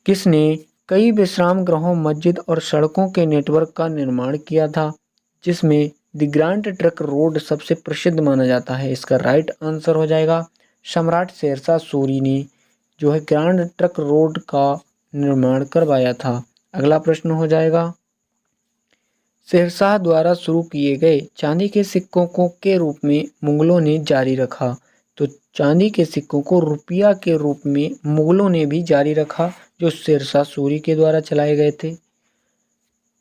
किसने कई विश्राम गृहों, मस्जिद और सड़कों के नेटवर्क का निर्माण किया था, जिसमें द ग्रैंड ट्रंक रोड सबसे प्रसिद्ध माना जाता है? इसका राइट आंसर हो जाएगा सम्राट शेरशाह सूरी ने जो है ग्रैंड ट्रंक रोड का निर्माण करवाया था। अगला प्रश्न हो जाएगा, शेरशाह द्वारा शुरू किए गए चांदी के सिक्कों को के रूप में मुगलों ने जारी रखा? तो चांदी के सिक्कों को रुपया के रूप में मुगलों ने भी जारी रखा, जो शेरशाह सूरी के द्वारा चलाए गए थे।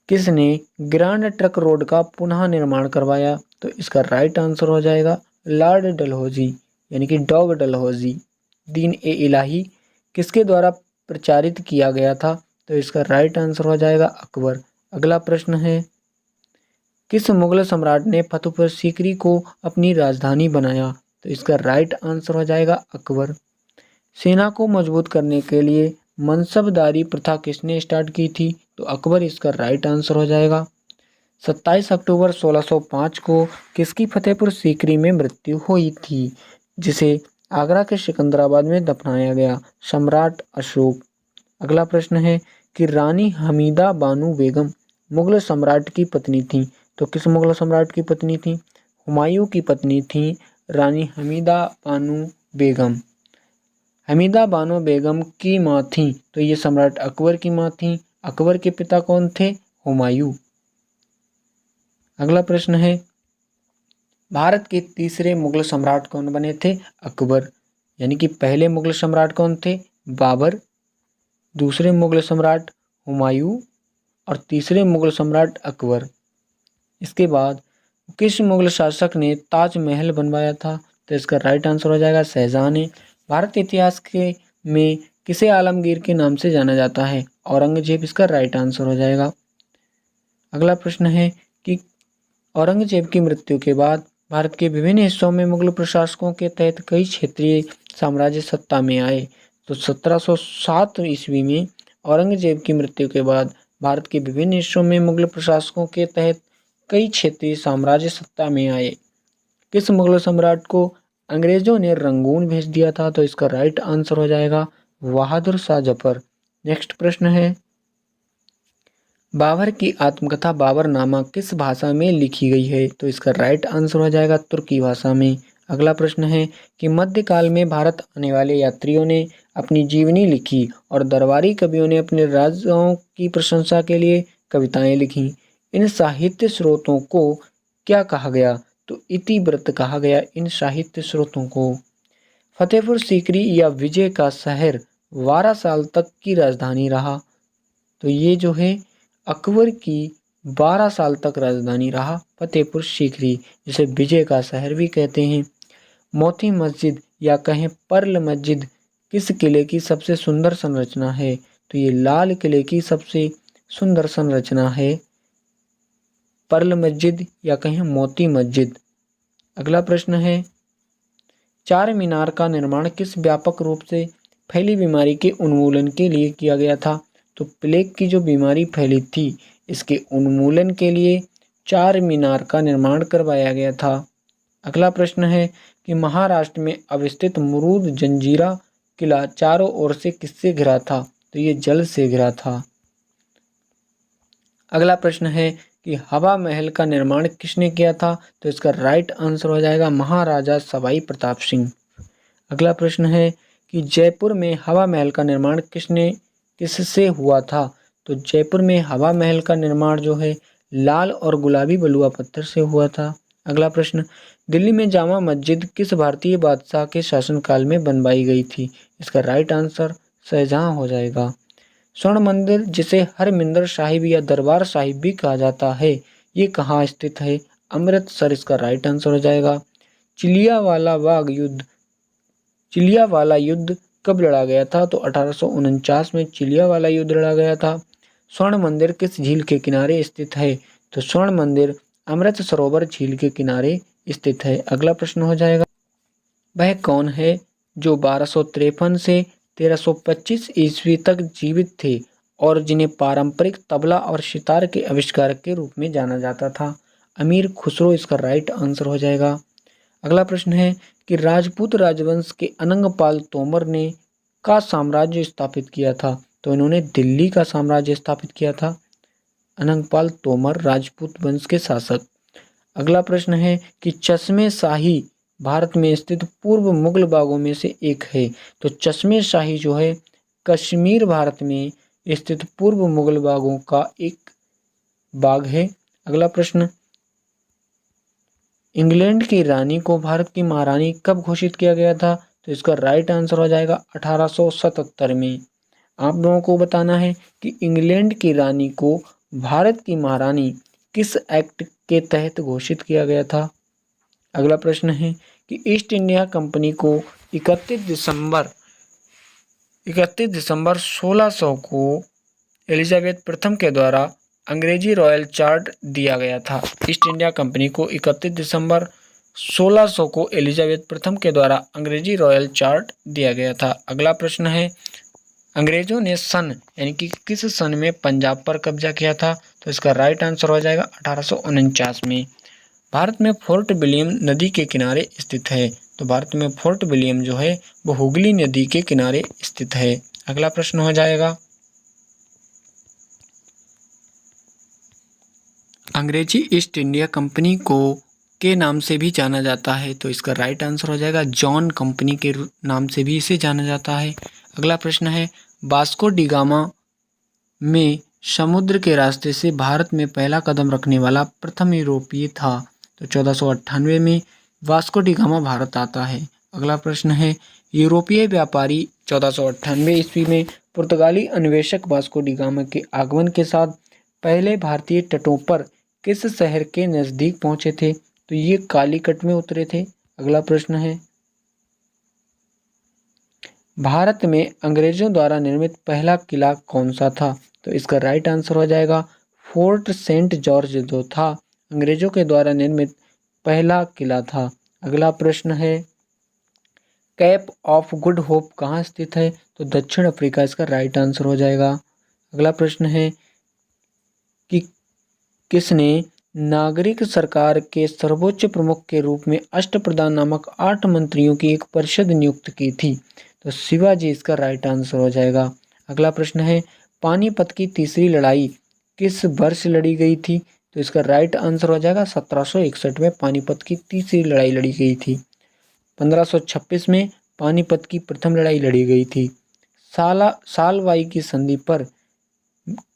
किसने ग्रैंड ट्रंक रोड का पुनः निर्माण करवाया? तो इसका राइट आंसर हो जाएगा लॉर्ड डलहौजी, यानी कि डॉग डलहौजी। दीन ए इलाही किसके द्वारा प्रचारित किया गया था? तो इसका राइट आंसर हो जाएगा अकबर। अगला प्रश्न है, किस मुगल सम्राट ने फतेहपुर सीकरी को अपनी राजधानी बनाया? तो इसका राइट आंसर हो जाएगा अकबर। सेना को मजबूत करने के लिए मनसबदारी प्रथा किसने स्टार्ट की थी? तो अकबर इसका राइट आंसर हो जाएगा। 27 अक्टूबर 1605 को किसकी फतेहपुर सीकरी में मृत्यु हुई थी, जिसे आगरा के सिकंदराबाद में दफनाया गया? सम्राट अशोक। अगला प्रश्न है कि रानी हमीदा बानो बेगम मुगल सम्राट की पत्नी थी? तो किस मुगल सम्राट की पत्नी थी? हुमायूं की पत्नी थी रानी हमीदा बानो बेगम। हमीदा बानो बेगम की माँ थी, तो ये सम्राट अकबर की माँ थी। अकबर के पिता कौन थे? हुमायूं। अगला प्रश्न है, भारत के तीसरे मुगल सम्राट कौन बने थे? अकबर। यानी कि पहले मुगल सम्राट कौन थे? बाबर, दूसरे मुगल सम्राट हुमायूं और तीसरे मुगल सम्राट अकबर। इसके बाद किस मुगल शासक ने ताजमहल बनवाया था? तो इसका राइट आंसर हो जाएगा शाहजहां ने। भारत के इतिहास के में किसे आलमगीर के नाम से जाना जाता है? औरंगजेब इसका राइट आंसर हो जाएगा। अगला प्रश्न है कि औरंगजेब की मृत्यु के बाद भारत के विभिन्न हिस्सों में मुगल प्रशासकों के तहत कई क्षेत्रीय साम्राज्य सत्ता में आए। तो 1707 ईस्वी में औरंगजेब की मृत्यु के बाद भारत के विभिन्न हिस्सों में मुगल प्रशासकों के तहत कई क्षेत्रीय साम्राज्य सत्ता में आए। किस मुगल सम्राट को अंग्रेजों ने रंगून भेज दिया था, तो इसका राइट आंसर हो जाएगा बहादुर शाह जफर। नेक्स्ट प्रश्न है, बाबर की आत्मकथा बाबरनामा किस भाषा में लिखी गई है? तो इसका राइट आंसर हो जाएगा तुर्की भाषा में। अगला प्रश्न है कि मध्यकाल में भारत आने वाले यात्रियों ने अपनी जीवनी लिखी और दरबारी कवियों ने अपने राजाओं की प्रशंसा के लिए कविताएं लिखी। इन साहित्य स्रोतों को क्या कहा गया? तो इतिवृत्त कहा गया इन साहित्य स्रोतों को। फतेहपुर सीकरी या विजय का शहर 12 साल तक की राजधानी रहा। तो ये जो है अकबर की 12 साल तक राजधानी रहा फतेहपुर सीकरी, जिसे विजय का शहर भी कहते हैं। मोती मस्जिद या कहें पर्ल मस्जिद किस किले की सबसे सुंदर संरचना है? तो ये लाल किले की सबसे सुंदर संरचना है पर्ल मस्जिद या कहें मोती मस्जिद। अगला प्रश्न है, चार मीनार का निर्माण किस व्यापक रूप से फैली बीमारी के उन्मूलन के लिए किया गया था? तो प्लेग की जो बीमारी फैली थी, इसके उन्मूलन के लिए चार मीनार का निर्माण करवाया गया था। अगला प्रश्न है कि महाराष्ट्र में अवस्थित मुरुद जंजीरा किला चारों ओर से किससे घिरा था? तो ये जल से घिरा था। अगला प्रश्न है कि हवा महल का निर्माण किसने किया था? तो इसका राइट आंसर हो जाएगा महाराजा सवाई प्रताप सिंह। अगला प्रश्न है कि जयपुर में हवा महल का निर्माण किससे हुआ था? तो जयपुर में हवा महल का निर्माण जो है लाल और गुलाबी बलुआ पत्थर से हुआ था। अगला प्रश्न, दिल्ली में जामा मस्जिद किस भारतीय बादशाह के शासनकाल में बनवाई गई थी? इसका राइट आंसर शाहजहां हो जाएगा। स्वर्ण मंदिर, जिसे हरमिंदर साहिब या दरबार साहिब भी कहा जाता है, ये कहाँ स्थित है? अमृतसर इसका राइट आंसर हो जाएगा। चिलियावाला युद्ध कब लड़ा गया था? तो 1849 में चिलियावाला युद्ध लड़ा गया था। स्वर्ण मंदिर किस झील के किनारे स्थित है? तो स्वर्ण मंदिर अमृत सरोवर झील के किनारे स्थित है। अगला प्रश्न हो जाएगा, वह कौन है जो 1253 से 1325 ईस्वी तक जीवित थे और जिन्हें पारंपरिक तबला और सितार के आविष्कारक के रूप में जाना जाता था? अमीर खुसरो इसका राइट आंसर हो जाएगा। अगला प्रश्न है कि राजपूत राजवंश के अनंगपाल तोमर ने का साम्राज्य स्थापित किया था? तो इन्होंने दिल्ली का साम्राज्य स्थापित किया था। अनंगपाल तोमर राजपूत वंश के शासक। अगला प्रश्न है कि चश्मे शाही भारत में स्थित पूर्व मुगल बागों में से एक है। तो चश्मे शाही जो है कश्मीर भारत में स्थित पूर्व मुगल बागों का एक बाग है। अगला प्रश्न, इंग्लैंड की रानी को भारत की महारानी कब घोषित किया गया था? तो इसका राइट आंसर हो जाएगा 1877 में। आप लोगों को बताना है कि इंग्लैंड की रानी को भारत की महारानी किस एक्ट के तहत घोषित किया गया था? अगला प्रश्न है कि ईस्ट इंडिया कंपनी को 31 दिसंबर 1600 को एलिजाबेथ प्रथम के द्वारा अंग्रेजी रॉयल चार्ट दिया गया था। ईस्ट इंडिया कंपनी को 31 दिसंबर 1600 को एलिजाबेथ प्रथम के द्वारा अंग्रेजी रॉयल चार्ट दिया गया था। अगला प्रश्न है, अंग्रेजों ने सन यानी कि किस सन में पंजाब पर कब्जा किया था? तो इसका राइट आंसर हो जाएगा 1849 में। भारत में फोर्ट विलियम नदी के किनारे स्थित है। तो भारत में फोर्ट विलियम जो है वो हुगली नदी के किनारे स्थित है। अगला प्रश्न हो जाएगा, अंग्रेजी ईस्ट इंडिया कंपनी को के नाम से भी जाना जाता है। तो इसका राइट आंसर हो जाएगा जॉन कंपनी के नाम से भी इसे जाना जाता है। अगला प्रश्न है, वास्को डी गामा में समुद्र के रास्ते से भारत में पहला कदम रखने वाला प्रथम यूरोपीय था। तो 1498 में वास्को डी गामा भारत आता है। अगला प्रश्न है, यूरोपीय व्यापारी 1498 ईस्वी में पुर्तगाली अन्वेषक वास्को डी गामा के आगमन के साथ पहले भारतीय तटों पर किस शहर के नजदीक पहुंचे थे? तो ये कालीकट में उतरे थे। अगला प्रश्न है, भारत में अंग्रेजों द्वारा निर्मित पहला किला कौन सा था? तो इसका राइट आंसर हो जाएगा फोर्ट सेंट जॉर्ज, जो था अंग्रेजों के द्वारा निर्मित पहला किला था। अगला प्रश्न है, कैप ऑफ गुड होप कहाँ स्थित है? तो दक्षिण अफ्रीका इसका राइट आंसर हो जाएगा। अगला प्रश्न है कि किसने नागरिक सरकार के सर्वोच्च प्रमुख के रूप में अष्टप्रधान नामक 8 मंत्रियों की एक परिषद नियुक्त की थी? तो शिवाजी इसका राइट आंसर हो जाएगा। अगला प्रश्न है, पानीपत की तीसरी लड़ाई किस वर्ष लड़ी गई थी? तो इसका राइट आंसर हो जाएगा 1761 में पानीपत की तीसरी लड़ाई लड़ी गई थी। 1526 में पानीपत की प्रथम लड़ाई लड़ी गई थी। सालवाई की संधि पर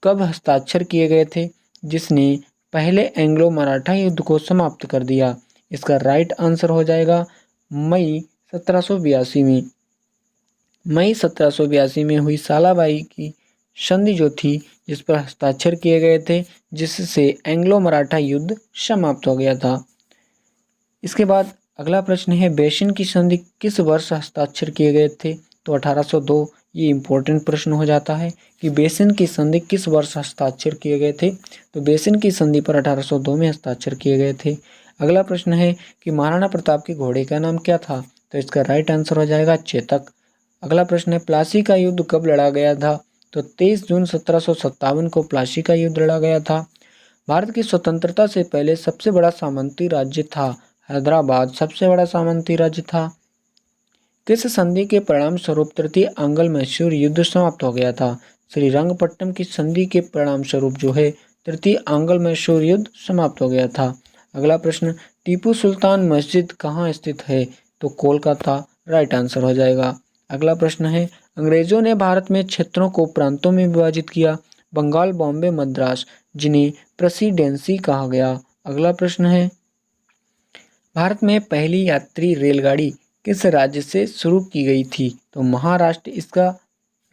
कब हस्ताक्षर किए गए थे, जिसने पहले एंग्लो मराठा युद्ध को समाप्त कर दिया? इसका राइट आंसर हो जाएगा मई 1782 में। मई 1782 में हुई सालाबाई की संधि जो थी, जिस पर हस्ताक्षर किए गए थे, जिससे एंग्लो मराठा युद्ध समाप्त हो गया था। इसके बाद अगला प्रश्न है, बेसिन की संधि किस वर्ष हस्ताक्षर किए गए थे? तो 1802। ये इंपॉर्टेंट प्रश्न हो जाता है कि बेसिन की संधि किस वर्ष हस्ताक्षर किए गए थे? तो बेसिन की संधि पर 1802 में हस्ताक्षर किए गए थे। अगला प्रश्न है कि महाराणा प्रताप के घोड़े का नाम क्या था? तो इसका राइट आंसर हो जाएगा चेतक। अगला प्रश्न है, प्लासी का युद्ध कब लड़ा गया था? तो 23 जून 1757 को प्लासी का युद्ध लड़ा गया था। भारत की स्वतंत्रता से पहले सबसे बड़ा सामंती राज्य था हैदराबाद, सबसे बड़ा सामंती राज्य था। किस संधि के परिणाम स्वरूप तृतीय आंग्ल मैसूर युद्ध समाप्त हो गया था? श्रीरंगपट्टनम की संधि के परिणाम स्वरूप जो है तृतीय आंग्ल मैसूर युद्ध समाप्त हो गया था। अगला प्रश्न, टीपू सुल्तान मस्जिद कहाँ स्थित है? तो कोलकाता राइट आंसर हो जाएगा। अगला प्रश्न है, अंग्रेजों ने भारत में क्षेत्रों को प्रांतों में विभाजित किया, बंगाल, बॉम्बे, मद्रास, जिन्हें प्रेसिडेंसी कहा गया। अगला प्रश्न है, भारत में पहली यात्री रेलगाड़ी किस राज्य से शुरू की गई थी? तो महाराष्ट्र इसका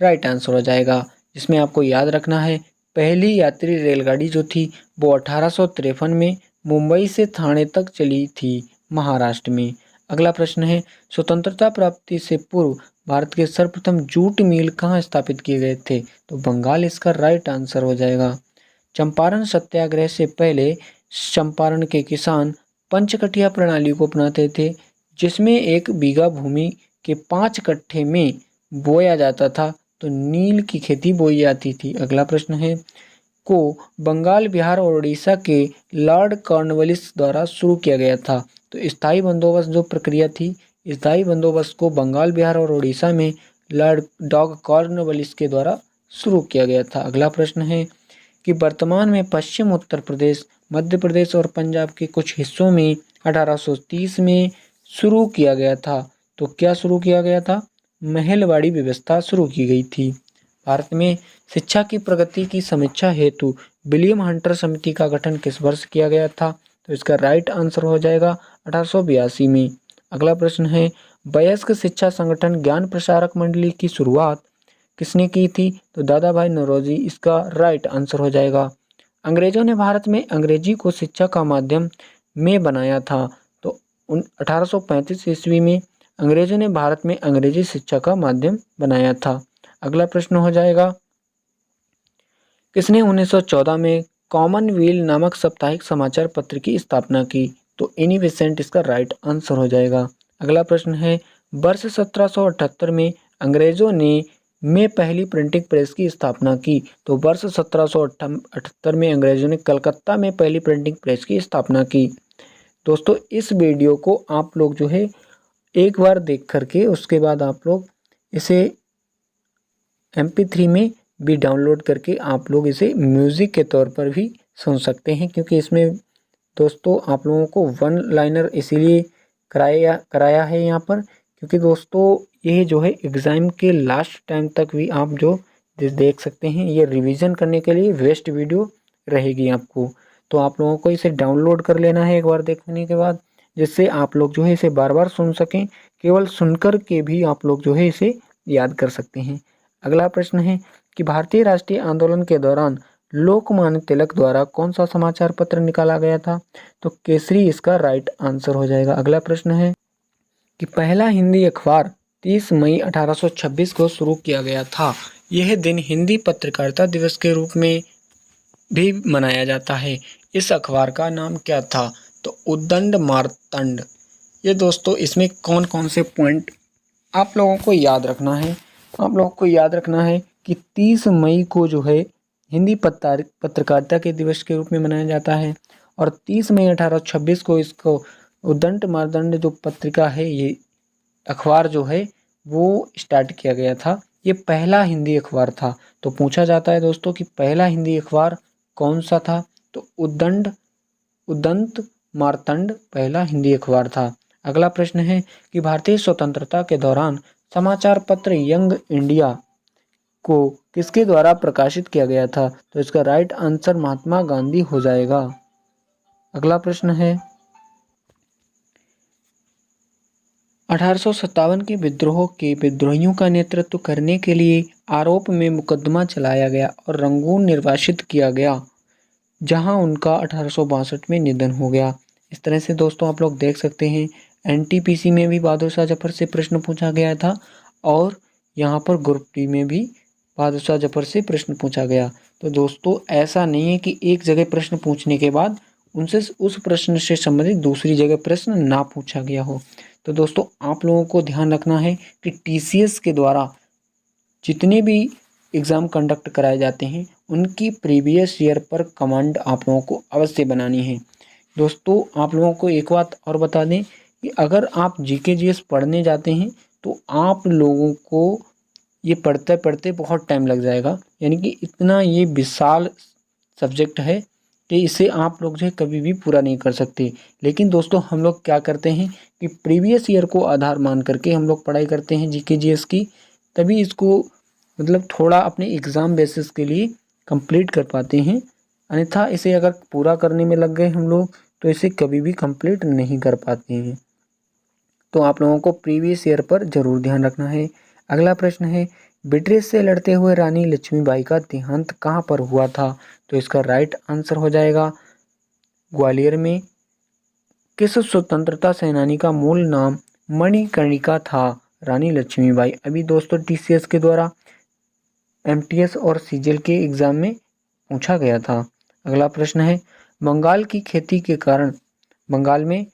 राइट आंसर हो जाएगा। जिसमें आपको याद रखना है, पहली यात्री रेलगाड़ी जो थी वो 1853 में मुंबई से ठाणे तक चली थी, महाराष्ट्र में। अगला प्रश्न है, स्वतंत्रता प्राप्ति से पूर्व भारत के सर्वप्रथम जूट मिल कहाँ स्थापित किए गए थे? तो बंगाल इसका राइट आंसर हो जाएगा। चंपारण सत्याग्रह से पहले चंपारण के किसान पंचकठिया प्रणाली को अपनाते थे, जिसमें 1 बीघा भूमि के 5 कट्ठे में बोया जाता था, तो नील की खेती बोई जाती थी। अगला प्रश्न है, को बंगाल, बिहार और उड़ीसा के लॉर्ड कॉर्नवालिस द्वारा शुरू किया गया था। तो स्थायी बंदोबस्त जो प्रक्रिया थी, स्थायी बंदोबस्त को बंगाल, बिहार और उड़ीसा में लॉर्ड कॉर्नवालिस के द्वारा शुरू किया गया था। अगला प्रश्न है कि वर्तमान में पश्चिम उत्तर प्रदेश, मध्य प्रदेश और पंजाब के कुछ हिस्सों में 1830 में शुरू किया गया था। तो क्या शुरू किया गया था? महलवाड़ी व्यवस्था शुरू की गई थी। भारत में शिक्षा की प्रगति की समीक्षा हेतु विलियम हंटर समिति का गठन किस वर्ष किया गया था? तो इसका राइट आंसर हो जाएगा 1882 में। अगला प्रश्न है, वयस्क शिक्षा संगठन ज्ञान प्रसारक मंडली की शुरुआत किसने की थी? तो दादा भाई नौरोजी इसका राइट आंसर हो जाएगा। अंग्रेजों ने भारत में अंग्रेजी को शिक्षा का माध्यम में बनाया था। तो 1835 ईस्वी में अंग्रेजों ने भारत में अंग्रेजी शिक्षा का माध्यम बनाया था। अगला प्रश्न हो जाएगा, किसने 1914 में कॉमनवेल्थ नामक साप्ताहिक समाचार पत्र की स्थापना की? तो एनी बेसेंट इसका राइट आंसर हो जाएगा। अगला प्रश्न है, वर्ष 1778 में अंग्रेजों ने पहली प्रिंटिंग प्रेस की स्थापना की। तो वर्ष 1778 में अंग्रेजों ने कलकत्ता में पहली प्रिंटिंग प्रेस की स्थापना की। दोस्तों, इस वीडियो को आप लोग जो है एक बार देख करके उसके बाद आप लोग इसे MP3 में भी डाउनलोड करके आप लोग इसे म्यूज़िक के तौर पर भी सुन सकते हैं, क्योंकि इसमें दोस्तों आप लोगों को वन लाइनर इसीलिए कराया है यहाँ पर, क्योंकि दोस्तों ये जो है एग्ज़ाम के लास्ट टाइम तक भी आप जो देख सकते हैं, ये रिवीजन करने के लिए बेस्ट वीडियो रहेगी आपको। तो आप लोगों को इसे डाउनलोड कर लेना है एक बार देखने के बाद, जिससे आप लोग जो है इसे बार बार सुन सकें। केवल सुनकर के भी आप लोग जो है इसे याद कर सकते हैं। अगला प्रश्न है कि भारतीय राष्ट्रीय आंदोलन के दौरान लोकमान्य तिलक द्वारा कौन सा समाचार पत्र निकाला गया था? तो केसरी इसका राइट आंसर हो जाएगा। अगला प्रश्न है कि पहला हिंदी अखबार 30 मई 1826 को शुरू किया गया था। यह दिन हिंदी पत्रकारिता दिवस के रूप में भी मनाया जाता है। इस अखबार का नाम क्या था? तो उद्दंड मार्तंड। ये दोस्तों इसमें कौन कौन से पॉइंट आप लोगों को याद रखना है? आप लोगों को याद रखना है कि 30 मई को जो है हिंदी पत्रकारिता के दिवस के रूप में मनाया जाता है, और 30 मई 1826 को इसको उद्दंड मार्तंड जो पत्रिका है, ये अखबार जो है वो स्टार्ट किया गया था। ये पहला हिंदी अखबार था। तो पूछा जाता है दोस्तों कि पहला हिंदी अखबार कौन सा था? तो उद्दंत मार्तंड पहला हिंदी अखबार था। अगला प्रश्न है कि भारतीय स्वतंत्रता के दौरान समाचार पत्र यंग इंडिया को किसके द्वारा प्रकाशित किया गया था? तो इसका राइट आंसर महात्मा गांधी हो जाएगा। अगला प्रश्न है 1857 के विद्रोह के विद्रोहियों का नेतृत्व करने के लिए आरोप में मुकदमा चलाया गया और रंगून निर्वासित किया गया, जहां उनका 1862 में निधन हो गया। इस तरह से दोस्तों आप लोग देख सकते हैं एनटीपीसी में भी बहादुर शाह जफर से प्रश्न पूछा गया था और यहाँ पर ग्रुप डी में भी बहादुर शाह जफर से प्रश्न पूछा गया। तो दोस्तों ऐसा नहीं है कि एक जगह प्रश्न पूछने के बाद उनसे उस प्रश्न से संबंधित दूसरी जगह प्रश्न ना पूछा गया हो। तो दोस्तों आप लोगों को ध्यान रखना है कि टीसीएस के द्वारा जितने भी एग्ज़ाम कंडक्ट कराए जाते हैं उनकी प्रीवियस ईयर पर कमांड आप लोगों को अवश्य बनानी है। दोस्तों आप लोगों को एक बात और बता दें कि अगर आप जीके जीएस पढ़ने जाते हैं तो आप लोगों को ये पढ़ते पढ़ते बहुत टाइम लग जाएगा, यानी कि इतना ये विशाल सब्जेक्ट है कि इसे आप लोग जो है कभी भी पूरा नहीं कर सकते। लेकिन दोस्तों हम लोग क्या करते हैं कि प्रीवियस ईयर को आधार मान करके हम लोग पढ़ाई करते हैं जीके जीएस की, तभी इसको मतलब थोड़ा अपने एग्ज़ाम बेसिस के लिए कंप्लीट कर पाते हैं। अन्यथा इसे अगर पूरा करने में लग गए हम लोग तो इसे कभी भी कंप्लीट नहीं कर पाते हैं। तो आप लोगों को प्रीवियस ईयर पर ज़रूर ध्यान रखना है। अगला प्रश्न है ब्रिटिश से लड़ते हुए रानी लक्ष्मीबाई का देहांत कहाँ पर हुआ था? तो इसका राइट आंसर हो जाएगा ग्वालियर में। किस स्वतंत्रता सेनानी का मूल नाम मणिकर्णिका था? रानी लक्ष्मीबाई। अभी दोस्तों टीसीएस के द्वारा एमटीएस और सीजीएल के एग्जाम में पूछा गया था। अगला प्रश्न है बंगाल की खेती के कारण, बंगाल में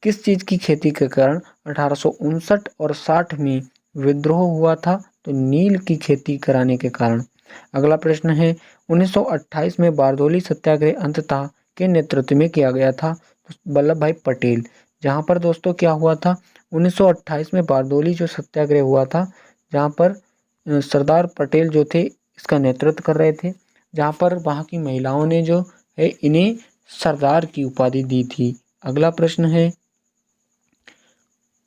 किस चीज़ की खेती के कारण 1859 और 60 में विद्रोह हुआ था? तो नील की खेती कराने के कारण। अगला प्रश्न है 1928 में बारदोली सत्याग्रह अंततः के नेतृत्व में किया गया था? तो वल्लभ भाई पटेल। जहाँ पर दोस्तों क्या हुआ था 1928 में बारदोली जो सत्याग्रह हुआ था, जहाँ पर सरदार पटेल जो थे इसका नेतृत्व कर रहे थे, जहाँ पर वहाँ की महिलाओं ने जो है इन्हें सरदार की उपाधि दी थी। अगला प्रश्न है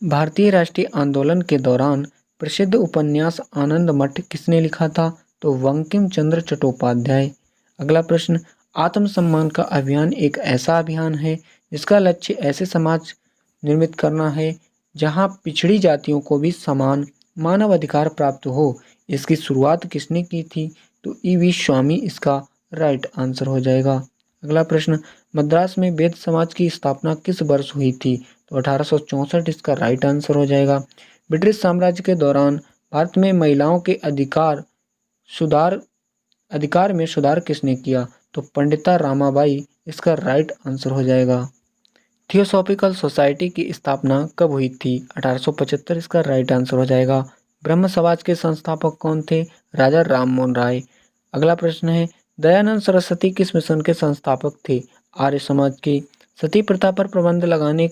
भारतीय राष्ट्रीय आंदोलन के दौरान प्रसिद्ध उपन्यास आनंद मठ किसने लिखा था? तो बंकिम चंद्र चट्टोपाध्याय। अगला प्रश्न आत्मसम्मान का अभियान एक ऐसा अभियान है जिसका लक्ष्य ऐसे समाज निर्मित करना है जहां पिछड़ी जातियों को भी समान मानव अधिकार प्राप्त हो। इसकी शुरुआत किसने की थी? तो ईवी स्वामी इसका राइट आंसर हो जाएगा। अगला प्रश्न मद्रास में वैद्य समाज की स्थापना किस वर्ष हुई थी? तो 1864 इसका राइट आंसर हो जाएगा। ब्रिटिश साम्राज्य के दौरान भारत में महिलाओं के अधिकार में सुधार किसने किया? तो पंडिता रामाबाई इसका राइट आंसर हो जाएगा। थियोसॉफिकल सोसाइटी की स्थापना कब हुई थी? 1875 इसका राइट आंसर हो जाएगा। ब्रह्म समाज के संस्थापक कौन थे? राजा राम मोहन राय। अगला प्रश्न है दयानंद सरस्वती किस मिशन के संस्थापक थे? आर्य समाज के। सती प्रथा पर प्रतिबंध लगाने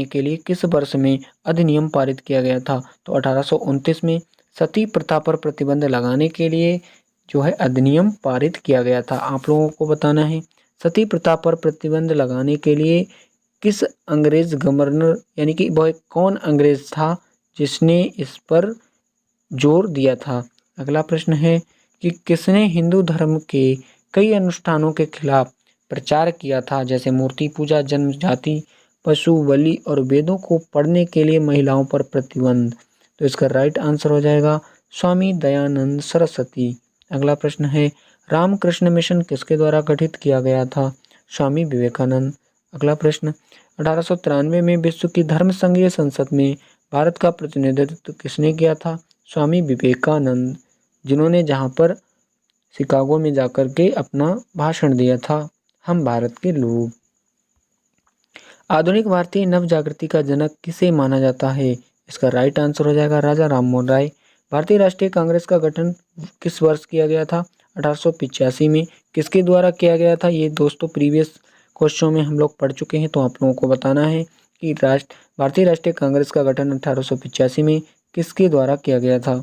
के लिए किस वर्ष में अधिनियम पारित किया गया था? तो 1829 में सती प्रथा पर प्रतिबंध लगाने के लिए जो है अधिनियम पारित किया गया था। आप लोगों को बताना है सती प्रथा पर प्रतिबंध लगाने के लिए किस अंग्रेज गवर्नर यानी कि वह कौन अंग्रेज था जिसने इस पर जोर दिया था? अगला प्रश्न है कि किसने हिंदू धर्म के कई अनुष्ठानों के खिलाफ प्रचार किया था, जैसे मूर्ति पूजा, जन्म जाति, पशु बलि और वेदों को पढ़ने के लिए महिलाओं पर प्रतिबंध? तो इसका राइट आंसर हो जाएगा स्वामी दयानंद सरस्वती। अगला प्रश्न है रामकृष्ण मिशन किसके द्वारा गठित किया गया था? स्वामी विवेकानंद। अगला प्रश्न 1893 में विश्व की धर्म संघीय संसद में भारत का प्रतिनिधित्व किसने किया था? स्वामी विवेकानंद, जिन्होंने जहां पर शिकागो में जाकर के अपना भाषण दिया था, हम भारत के लोग। आधुनिक भारतीय नव जागृति का जनक किसे माना जाता है? इसका राइट आंसर हो जाएगा राजा राम मोहन राय। भारतीय राष्ट्रीय कांग्रेस का गठन किस वर्ष किया गया था? 1885 में किसके द्वारा किया गया था? ये दोस्तों प्रीवियस क्वेश्चन में हम लोग पढ़ चुके हैं, तो आप लोगों को बताना है कि भारतीय राष्ट्रीय कांग्रेस का गठन 1885 में किसके द्वारा किया गया था?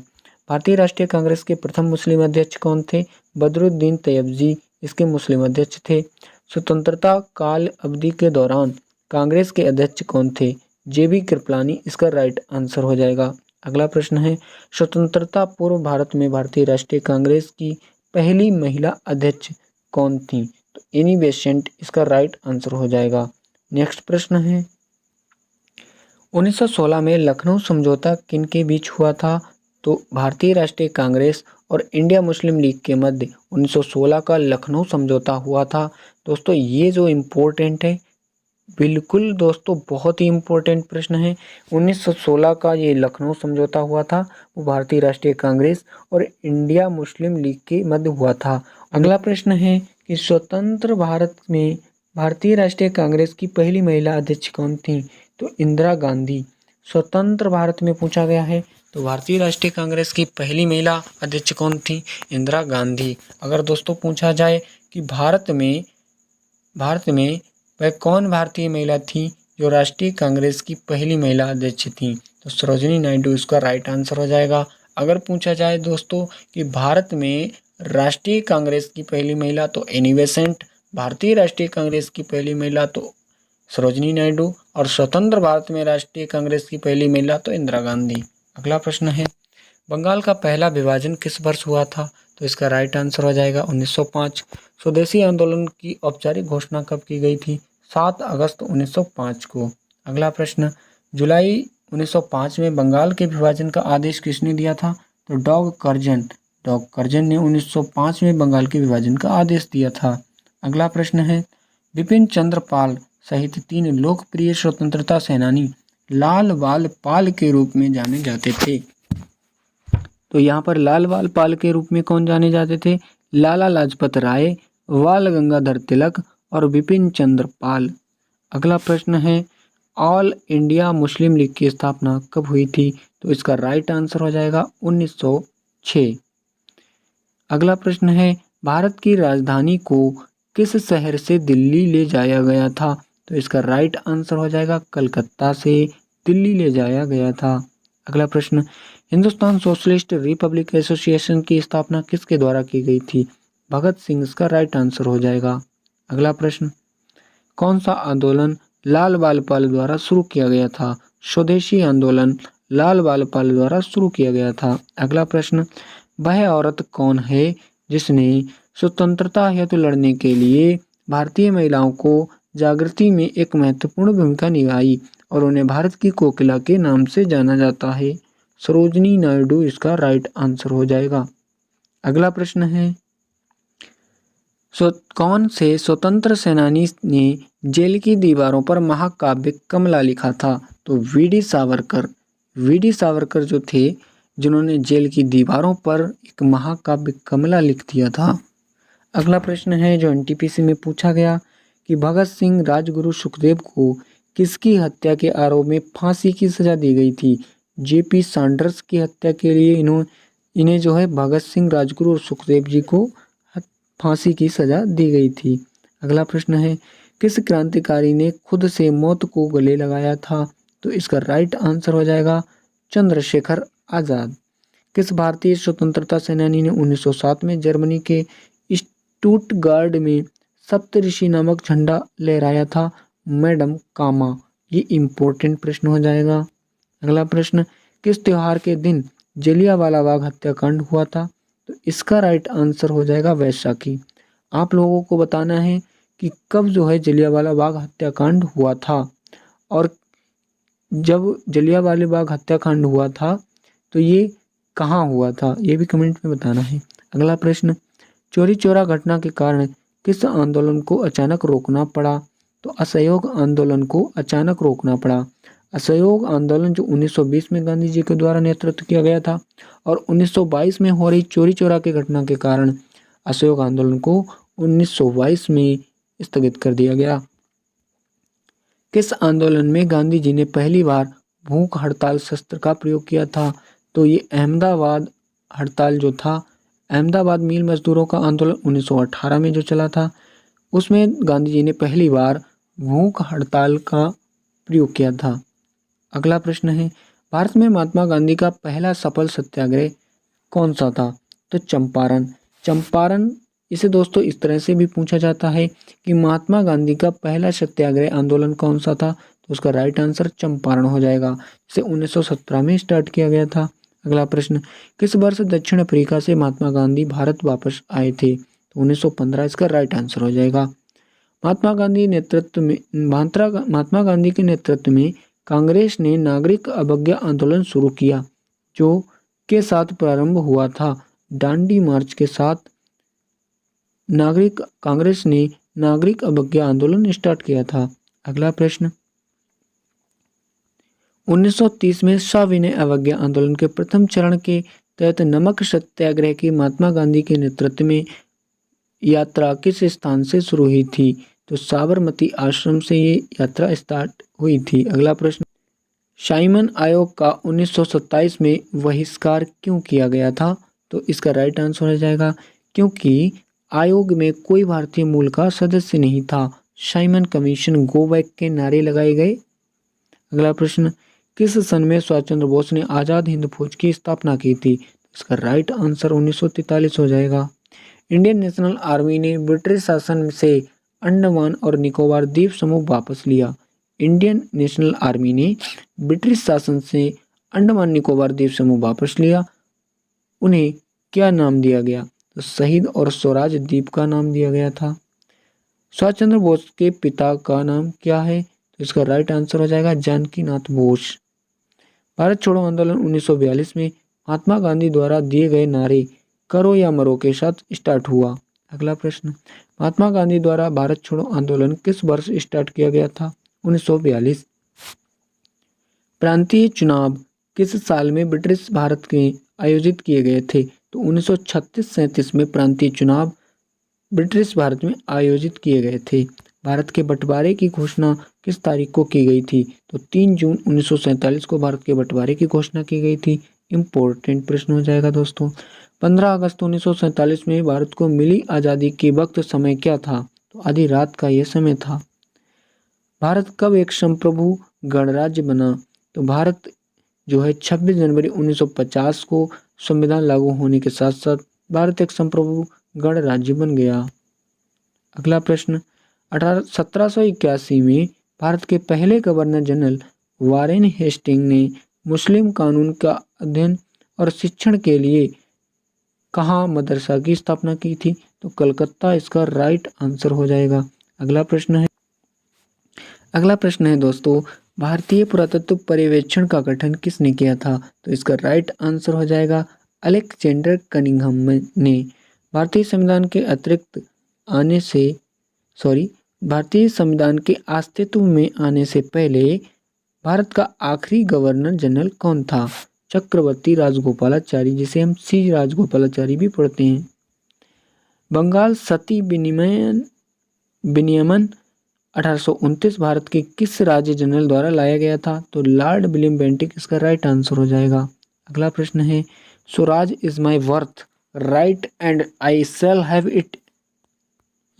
भारतीय राष्ट्रीय कांग्रेस के प्रथम मुस्लिम अध्यक्ष कौन थे? बदरुद्दीन तैयबजी इसके मुस्लिम अध्यक्ष थे। स्वतंत्रता काल अवधि के दौरान कांग्रेस के अध्यक्ष कौन थे? JB कृपलानी इसका राइट आंसर हो जाएगा। अगला प्रश्न है, स्वतंत्रता पूर्व भारत में भारतीय राष्ट्रीय कांग्रेस की पहली महिला अध्यक्ष कौन थी? तो एनी बेसेंट इसका राइट आंसर हो जाएगा। नेक्स्ट प्रश्न है, 1916 में लखनऊ समझौता किनके बीच हुआ था? तो भारतीय राष्ट्रीय कांग्रेस और इंडिया मुस्लिम लीग के मध्य 1916 का लखनऊ समझौता हुआ था। दोस्तों ये जो इम्पोर्टेंट है, बिल्कुल दोस्तों बहुत ही इम्पोर्टेंट प्रश्न है। 1916 का ये लखनऊ समझौता हुआ था, वो भारतीय राष्ट्रीय कांग्रेस और इंडिया मुस्लिम लीग के मध्य हुआ था। अगला प्रश्न है कि स्वतंत्र भारत में भारतीय राष्ट्रीय कांग्रेस की पहली महिला अध्यक्ष कौन थी? तो इंदिरा गांधी। स्वतंत्र भारत में पूछा गया है, तो भारतीय राष्ट्रीय कांग्रेस की पहली महिला अध्यक्ष कौन थी? इंदिरा गांधी। अगर दोस्तों पूछा जाए कि भारत में वह कौन भारतीय महिला थी जो राष्ट्रीय कांग्रेस की पहली महिला अध्यक्ष थी? तो सरोजिनी नायडू इसका राइट आंसर हो जाएगा। अगर पूछा जाए दोस्तों कि भारत में राष्ट्रीय कांग्रेस की पहली महिला, तो एनी बेसेंट। भारतीय राष्ट्रीय कांग्रेस की पहली महिला तो सरोजिनी नायडू, और स्वतंत्र भारत में राष्ट्रीय कांग्रेस की पहली महिला तो इंदिरा गांधी। अगला प्रश्न है, बंगाल का पहला विभाजन किस वर्ष हुआ था? तो इसका राइट आंसर हो जाएगा 1905। स्वदेशी आंदोलन की औपचारिक घोषणा कब की गई थी? 7 अगस्त 1905 को। अगला प्रश्न, जुलाई 1905 में बंगाल के विभाजन का आदेश किसने दिया था? तो डॉग कर्जन ने 1905 में बंगाल के विभाजन का आदेश दिया था। अगला प्रश्न है, बिपिन चंद्र पाल सहित 3 लोकप्रिय स्वतंत्रता सेनानी लाल बाल पाल के रूप में जाने जाते थे। तो यहाँ पर लाल बाल पाल के रूप में कौन जाने जाते थे? लाला लाजपत राय, बाल गंगाधर तिलक और बिपिन चंद्र पाल। अगला प्रश्न है, ऑल इंडिया मुस्लिम लीग की स्थापना कब हुई थी? तो इसका राइट आंसर हो जाएगा 1906। अगला प्रश्न है, भारत की राजधानी को किस शहर से दिल्ली ले जाया गया था? तो इसका राइट आंसर हो जाएगा कलकत्ता से दिल्ली ले जाया गया था। अगला प्रश्न, हिंदुस्तान सोशलिस्ट रिपब्लिक एसोसिएशन की स्थापना किसके द्वारा की गई थी? भगत सिंह इसका राइट आंसर हो जाएगा। अगला प्रश्न, कौन सा आंदोलन लाल बाल पाल द्वारा शुरू किया गया था? स्वदेशी आंदोलन लाल बाल पाल द्वारा शुरू किया गया था। अगला प्रश्न, वह औरत कौन है जिसने स्वतंत्रता हेतु लड़ने के लिए भारतीय महिलाओं को जागृति में एक महत्वपूर्ण भूमिका निभाई और उन्हें भारत की कोकिला के नाम से जाना जाता है? सरोजिनी नायडू इसका राइट आंसर हो जाएगा। अगला प्रश्न है, कौन से स्वतंत्र सेनानी ने जेल की दीवारों पर महाकाव्य कमला लिखा था? तो वीडी सावरकर जो थे, जिन्होंने जेल की दीवारों पर एक महाकाव्य कमला लिख दिया था। अगला प्रश्न है जो NTPC में पूछा गया कि भगत सिंह राजगुरु सुखदेव को किसकी हत्या के आरोप में फांसी की सजा दी गई थी? JP सैंडर्स की हत्या के लिए इन्हें जो है भगत सिंह, राजगुरु और सुखदेव जी को फांसी की सजा दी गई थी। अगला प्रश्न है, किस क्रांतिकारी ने खुद से मौत को गले लगाया था? तो इसका राइट आंसर हो जाएगा चंद्रशेखर आजाद। किस भारतीय स्वतंत्रता सेनानी ने 1907 में जर्मनी के स्टुटगार्ड में सप्तऋषि नामक झंडा लहराया था? मैडम कामा। ये इम्पोर्टेंट प्रश्न हो जाएगा। अगला प्रश्न, किस त्योहार के दिन जलियांवाला बाग हत्याकांड हुआ था? तो इसका राइट आंसर हो जाएगा वैशाखी। आप लोगों को बताना है कि कब जो है जलियांवाला बाग हत्याकांड हुआ था, और जब जलियांवाला बाग हत्याकांड हुआ था तो ये कहाँ हुआ था, ये भी कमेंट में बताना है। अगला प्रश्न, चौरी चौरा घटना के कारण किस आंदोलन को अचानक रोकना पड़ा? तो असहयोग आंदोलन को अचानक रोकना पड़ा। असहयोग आंदोलन जो 1920 में गांधी जी के द्वारा नेतृत्व किया गया था, और 1922 में हो रही चौरी चौरा की घटना के कारण असहयोग आंदोलन को 1922 में स्थगित कर दिया गया। किस आंदोलन में गांधी जी ने पहली बार भूख हड़ताल शस्त्र का प्रयोग किया था? तो ये अहमदाबाद हड़ताल जो था, अहमदाबाद मिल मजदूरों का आंदोलन 1918 में जो चला था, उसमें गांधी जी ने पहली बार भूख हड़ताल का प्रयोग किया था। अगला प्रश्न है, भारत में महात्मा गांधी का पहला सफल सत्याग्रह कौन सा था? तो चंपारण। चंपारण, इसे दोस्तों इस तरह से भी पूछा जाता है कि महात्मा गांधी का पहला सत्याग्रह आंदोलन कौन सा था? तो उसका राइट आंसर चंपारण हो जाएगा। इसे 1917 में स्टार्ट किया गया था। अगला प्रश्न, किस वर्ष दक्षिण अफ्रीका से महात्मा गांधी भारत वापस आए थे? तो 1915 इसका राइट आंसर हो जाएगा। महात्मा गांधी के नेतृत्व में कांग्रेस ने नागरिक अवज्ञा आंदोलन शुरू किया, जो के साथ प्रारंभ हुआ था दांडी मार्च के साथ। कांग्रेस ने नागरिक अवज्ञा आंदोलन स्टार्ट किया था। अगला प्रश्न, 1930 में सविनय अवज्ञा आंदोलन के प्रथम चरण के तहत नमक सत्याग्रह की महात्मा गांधी के नेतृत्व में यात्रा किस स्थान से शुरू हुई थी? तो साबरमती आश्रम से ये यात्रा स्टार्ट हुई थी। अगला प्रश्न, साइमन आयोग का 1927 में बहिष्कार क्यों किया गया था? तो इसका राइट आंसर हो जाएगा क्योंकि आयोग में कोई भारतीय मूल का सदस्य नहीं था। साइमन कमीशन, गो बैक के नारे लगाए गए। अगला प्रश्न, किस सन में सुभाष चंद्र बोस ने आज़ाद हिंद फौज की स्थापना की थी? इसका राइट आंसर 1943 हो जाएगा। इंडियन नेशनल आर्मी ने ब्रिटिश शासन से अंडमान और निकोबार द्वीप समूह वापस लिया। इंडियन नेशनल आर्मी ने ब्रिटिश शासन से अंडमान निकोबार द्वीप समूह वापस लिया। उन्हें क्या नाम दिया गया? तो शहीद और स्वराज द्वीप का नाम दिया गया था। सुभाष चंद्र बोस के पिता का नाम क्या है? तो इसका राइट आंसर हो जाएगा जानकी नाथ बोस। भारत छोड़ो आंदोलन 1942 में महात्मा गांधी द्वारा दिए गए नारे करो या मरो के साथ स्टार्ट हुआ। अगला प्रश्न, महात्मा गांधी द्वारा भारत छोड़ो आंदोलन किस वर्ष स्टार्ट किया गया था? 1942। प्रांतीय चुनाव किस साल में ब्रिटिश भारत के आयोजित किए गए थे? तो 1936-37 में प्रांतीय चुनाव ब्रिटिश भारत में आयोजित किए गए थे। भारत के बंटवारे की घोषणा किस तारीख को की गई थी? तो 3 जून 1947 को भारत के बंटवारे की घोषणा की गई थी। इम्पोर्टेंट प्रश्न हो जाएगा दोस्तों। 15 अगस्त 1947 में भारत को मिली आज़ादी के वक्त समय क्या था? तो आधी रात का यह समय था। भारत कब एक संप्रभु गणराज्य बना? तो भारत जो है 26 जनवरी 1950 को संविधान लागू होने के साथ साथ भारत एक संप्रभु गणराज्य बन गया। अगला प्रश्न, 1781 में भारत के पहले गवर्नर जनरल वारेन हेस्टिंग ने मुस्लिम कानून का अध्ययन और शिक्षण के लिए कहाँ मदरसा की स्थापना की थी? तो कलकत्ता इसका राइट आंसर हो जाएगा। अगला प्रश्न है दोस्तों, भारतीय पुरातत्व पर्यवेक्षण का गठन किसने किया था? तो इसका राइट आंसर हो जाएगा अलेक्जेंडर कनिंघम ने। भारतीय संविधान के अस्तित्व में आने से पहले भारत का आखिरी गवर्नर जनरल कौन था? चक्रवर्ती राजगोपालाचारी, जिसे हम सी राजगोपालाचारी भी पढ़ते हैं। बंगाल सती विनिमयन 1829 भारत के किस राज्य जनरल द्वारा लाया गया था? तो लॉर्ड विलियम बेंटिक इसका राइट आंसर हो जाएगा। अगला प्रश्न है, Swaraj is my worth right and I shall have it,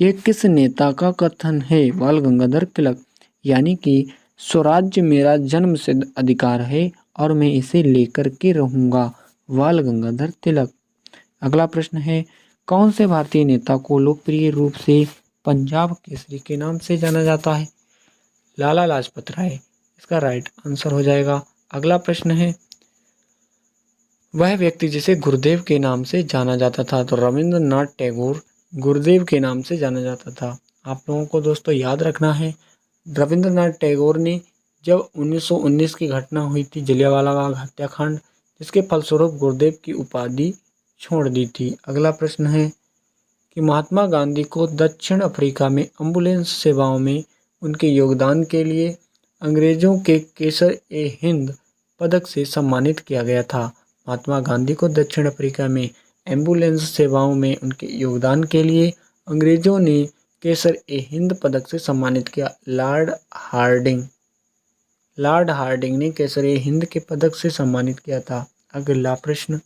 यह किस नेता का कथन है? बाल गंगाधर तिलक। यानी कि स्वराज्य मेरा जन्मसिद्ध अधिकार है और मैं इसे लेकर के रहूंगा, बाल गंगाधर तिलक। अगला प्रश्न है, कौन से भारतीय नेता को लोकप्रिय रूप से पंजाब केसरी के नाम से जाना जाता है? लाला लाजपत राय इसका राइट आंसर हो जाएगा। अगला प्रश्न है, वह व्यक्ति जिसे गुरुदेव के नाम से जाना जाता था? तो रविंद्रनाथ टैगोर गुरुदेव के नाम से जाना जाता था। आप लोगों को दोस्तों याद रखना है, रविंद्रनाथ टैगोर ने जब 1919 की घटना हुई थी जलियांवाला बाग हत्याकांड, जिसके फलस्वरूप गुरुदेव की उपाधि छोड़ दी थी। अगला प्रश्न है कि महात्मा गांधी को दक्षिण अफ्रीका में एम्बुलेंस सेवाओं में उनके योगदान के लिए अंग्रेजों के केसर ए हिंद पदक से सम्मानित किया गया था। महात्मा गांधी को दक्षिण अफ्रीका में एम्बुलेंस सेवाओं में उनके योगदान के लिए अंग्रेजों ने केसर ए हिंद पदक से सम्मानित किया। लॉर्ड हार्डिंग ने केसर ए हिंद के पदक से सम्मानित किया था। अगला प्रश्न,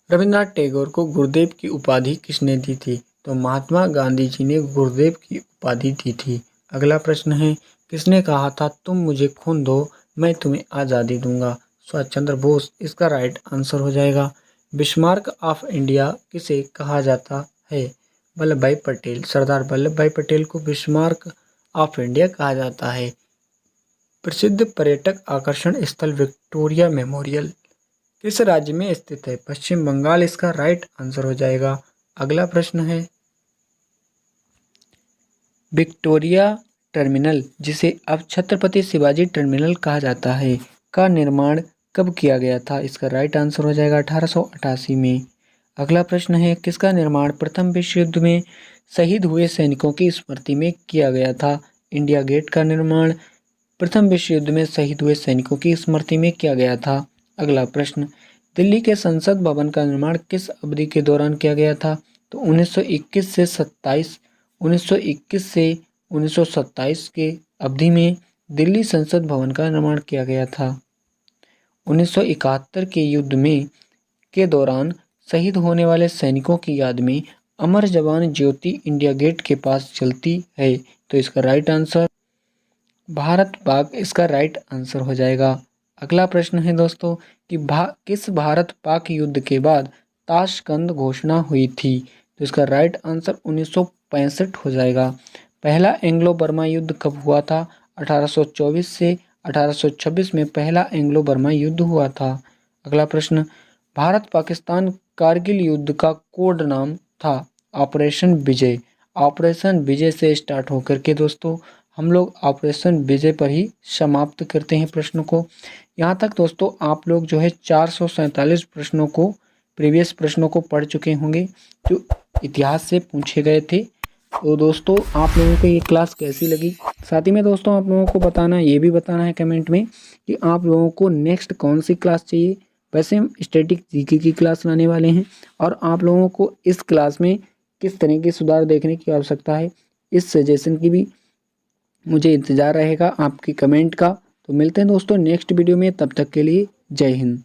रविन्द्रनाथ टैगोर को गुरुदेव की उपाधि किसने दी थी? तो महात्मा गांधी जी ने गुरुदेव की उपाधि दी थी। अगला प्रश्न है, किसने कहा था तुम मुझे खून दो मैं तुम्हें आज़ादी दूंगा? सुभाष चंद्र बोस इसका राइट आंसर हो जाएगा। बिस्मार्क ऑफ इंडिया किसे कहा जाता है? वल्लभ भाई पटेल, सरदार वल्लभ भाई पटेल को बिस्मार्क ऑफ इंडिया कहा जाता है। प्रसिद्ध पर्यटक आकर्षण स्थल विक्टोरिया मेमोरियल किस राज्य में स्थित है? पश्चिम बंगाल इसका राइट आंसर हो जाएगा। अगला प्रश्न है, विक्टोरिया टर्मिनल जिसे अब छत्रपति शिवाजी टर्मिनल कहा जाता है का निर्माण कब किया गया था? इसका राइट आंसर हो जाएगा 1888 में। अगला प्रश्न है, किसका निर्माण प्रथम विश्व युद्ध में शहीद हुए सैनिकों की स्मृति में किया गया था? इंडिया गेट का निर्माण प्रथम विश्व युद्ध में शहीद हुए सैनिकों की स्मृति में किया गया था। अगला प्रश्न, दिल्ली के संसद भवन का निर्माण किस अवधि के दौरान किया गया था? तो 1921 से 1927 के अवधि में दिल्ली संसद भवन का निर्माण किया गया था। 1971 के युद्ध में के दौरान शहीद होने वाले सैनिकों की याद में अमर जवान ज्योति इंडिया गेट के पास चलती है। तो इसका राइट आंसर भारत पाक इसका राइट आंसर हो जाएगा। अगला प्रश्न है दोस्तों कि किस भारत पाक युद्ध के बाद ताशकंद घोषणा हुई थी? तो इसका राइट आंसर 1965 हो जाएगा। पहला एंग्लो बर्मा युद्ध कब हुआ था? 1824 से 1826 में पहला एंग्लो बर्मा युद्ध हुआ था। अगला प्रश्न, भारत पाकिस्तान कारगिल युद्ध का कोड नाम था ऑपरेशन विजय। ऑपरेशन विजय से स्टार्ट होकर के दोस्तों हम लोग ऑपरेशन विजय पर ही समाप्त करते हैं प्रश्नों को। यहाँ तक दोस्तों आप लोग जो है 447 प्रश्नों को प्रीवियस प्रश्नों को पढ़ चुके होंगे जो इतिहास से पूछे गए थे। तो दोस्तों आप लोगों को ये क्लास कैसी लगी? साथ ही में दोस्तों आप लोगों को बताना ये भी बताना है कमेंट में कि आप लोगों को नेक्स्ट कौन सी क्लास चाहिए। वैसे हम स्टैटिक जीके की क्लास लाने वाले हैं और आप लोगों को इस क्लास में किस तरह के सुधार देखने की आवश्यकता है इस सजेशन की भी मुझे इंतज़ार रहेगा आपकी कमेंट का। तो मिलते हैं दोस्तों नेक्स्ट वीडियो में, तब तक के लिए जय हिंद।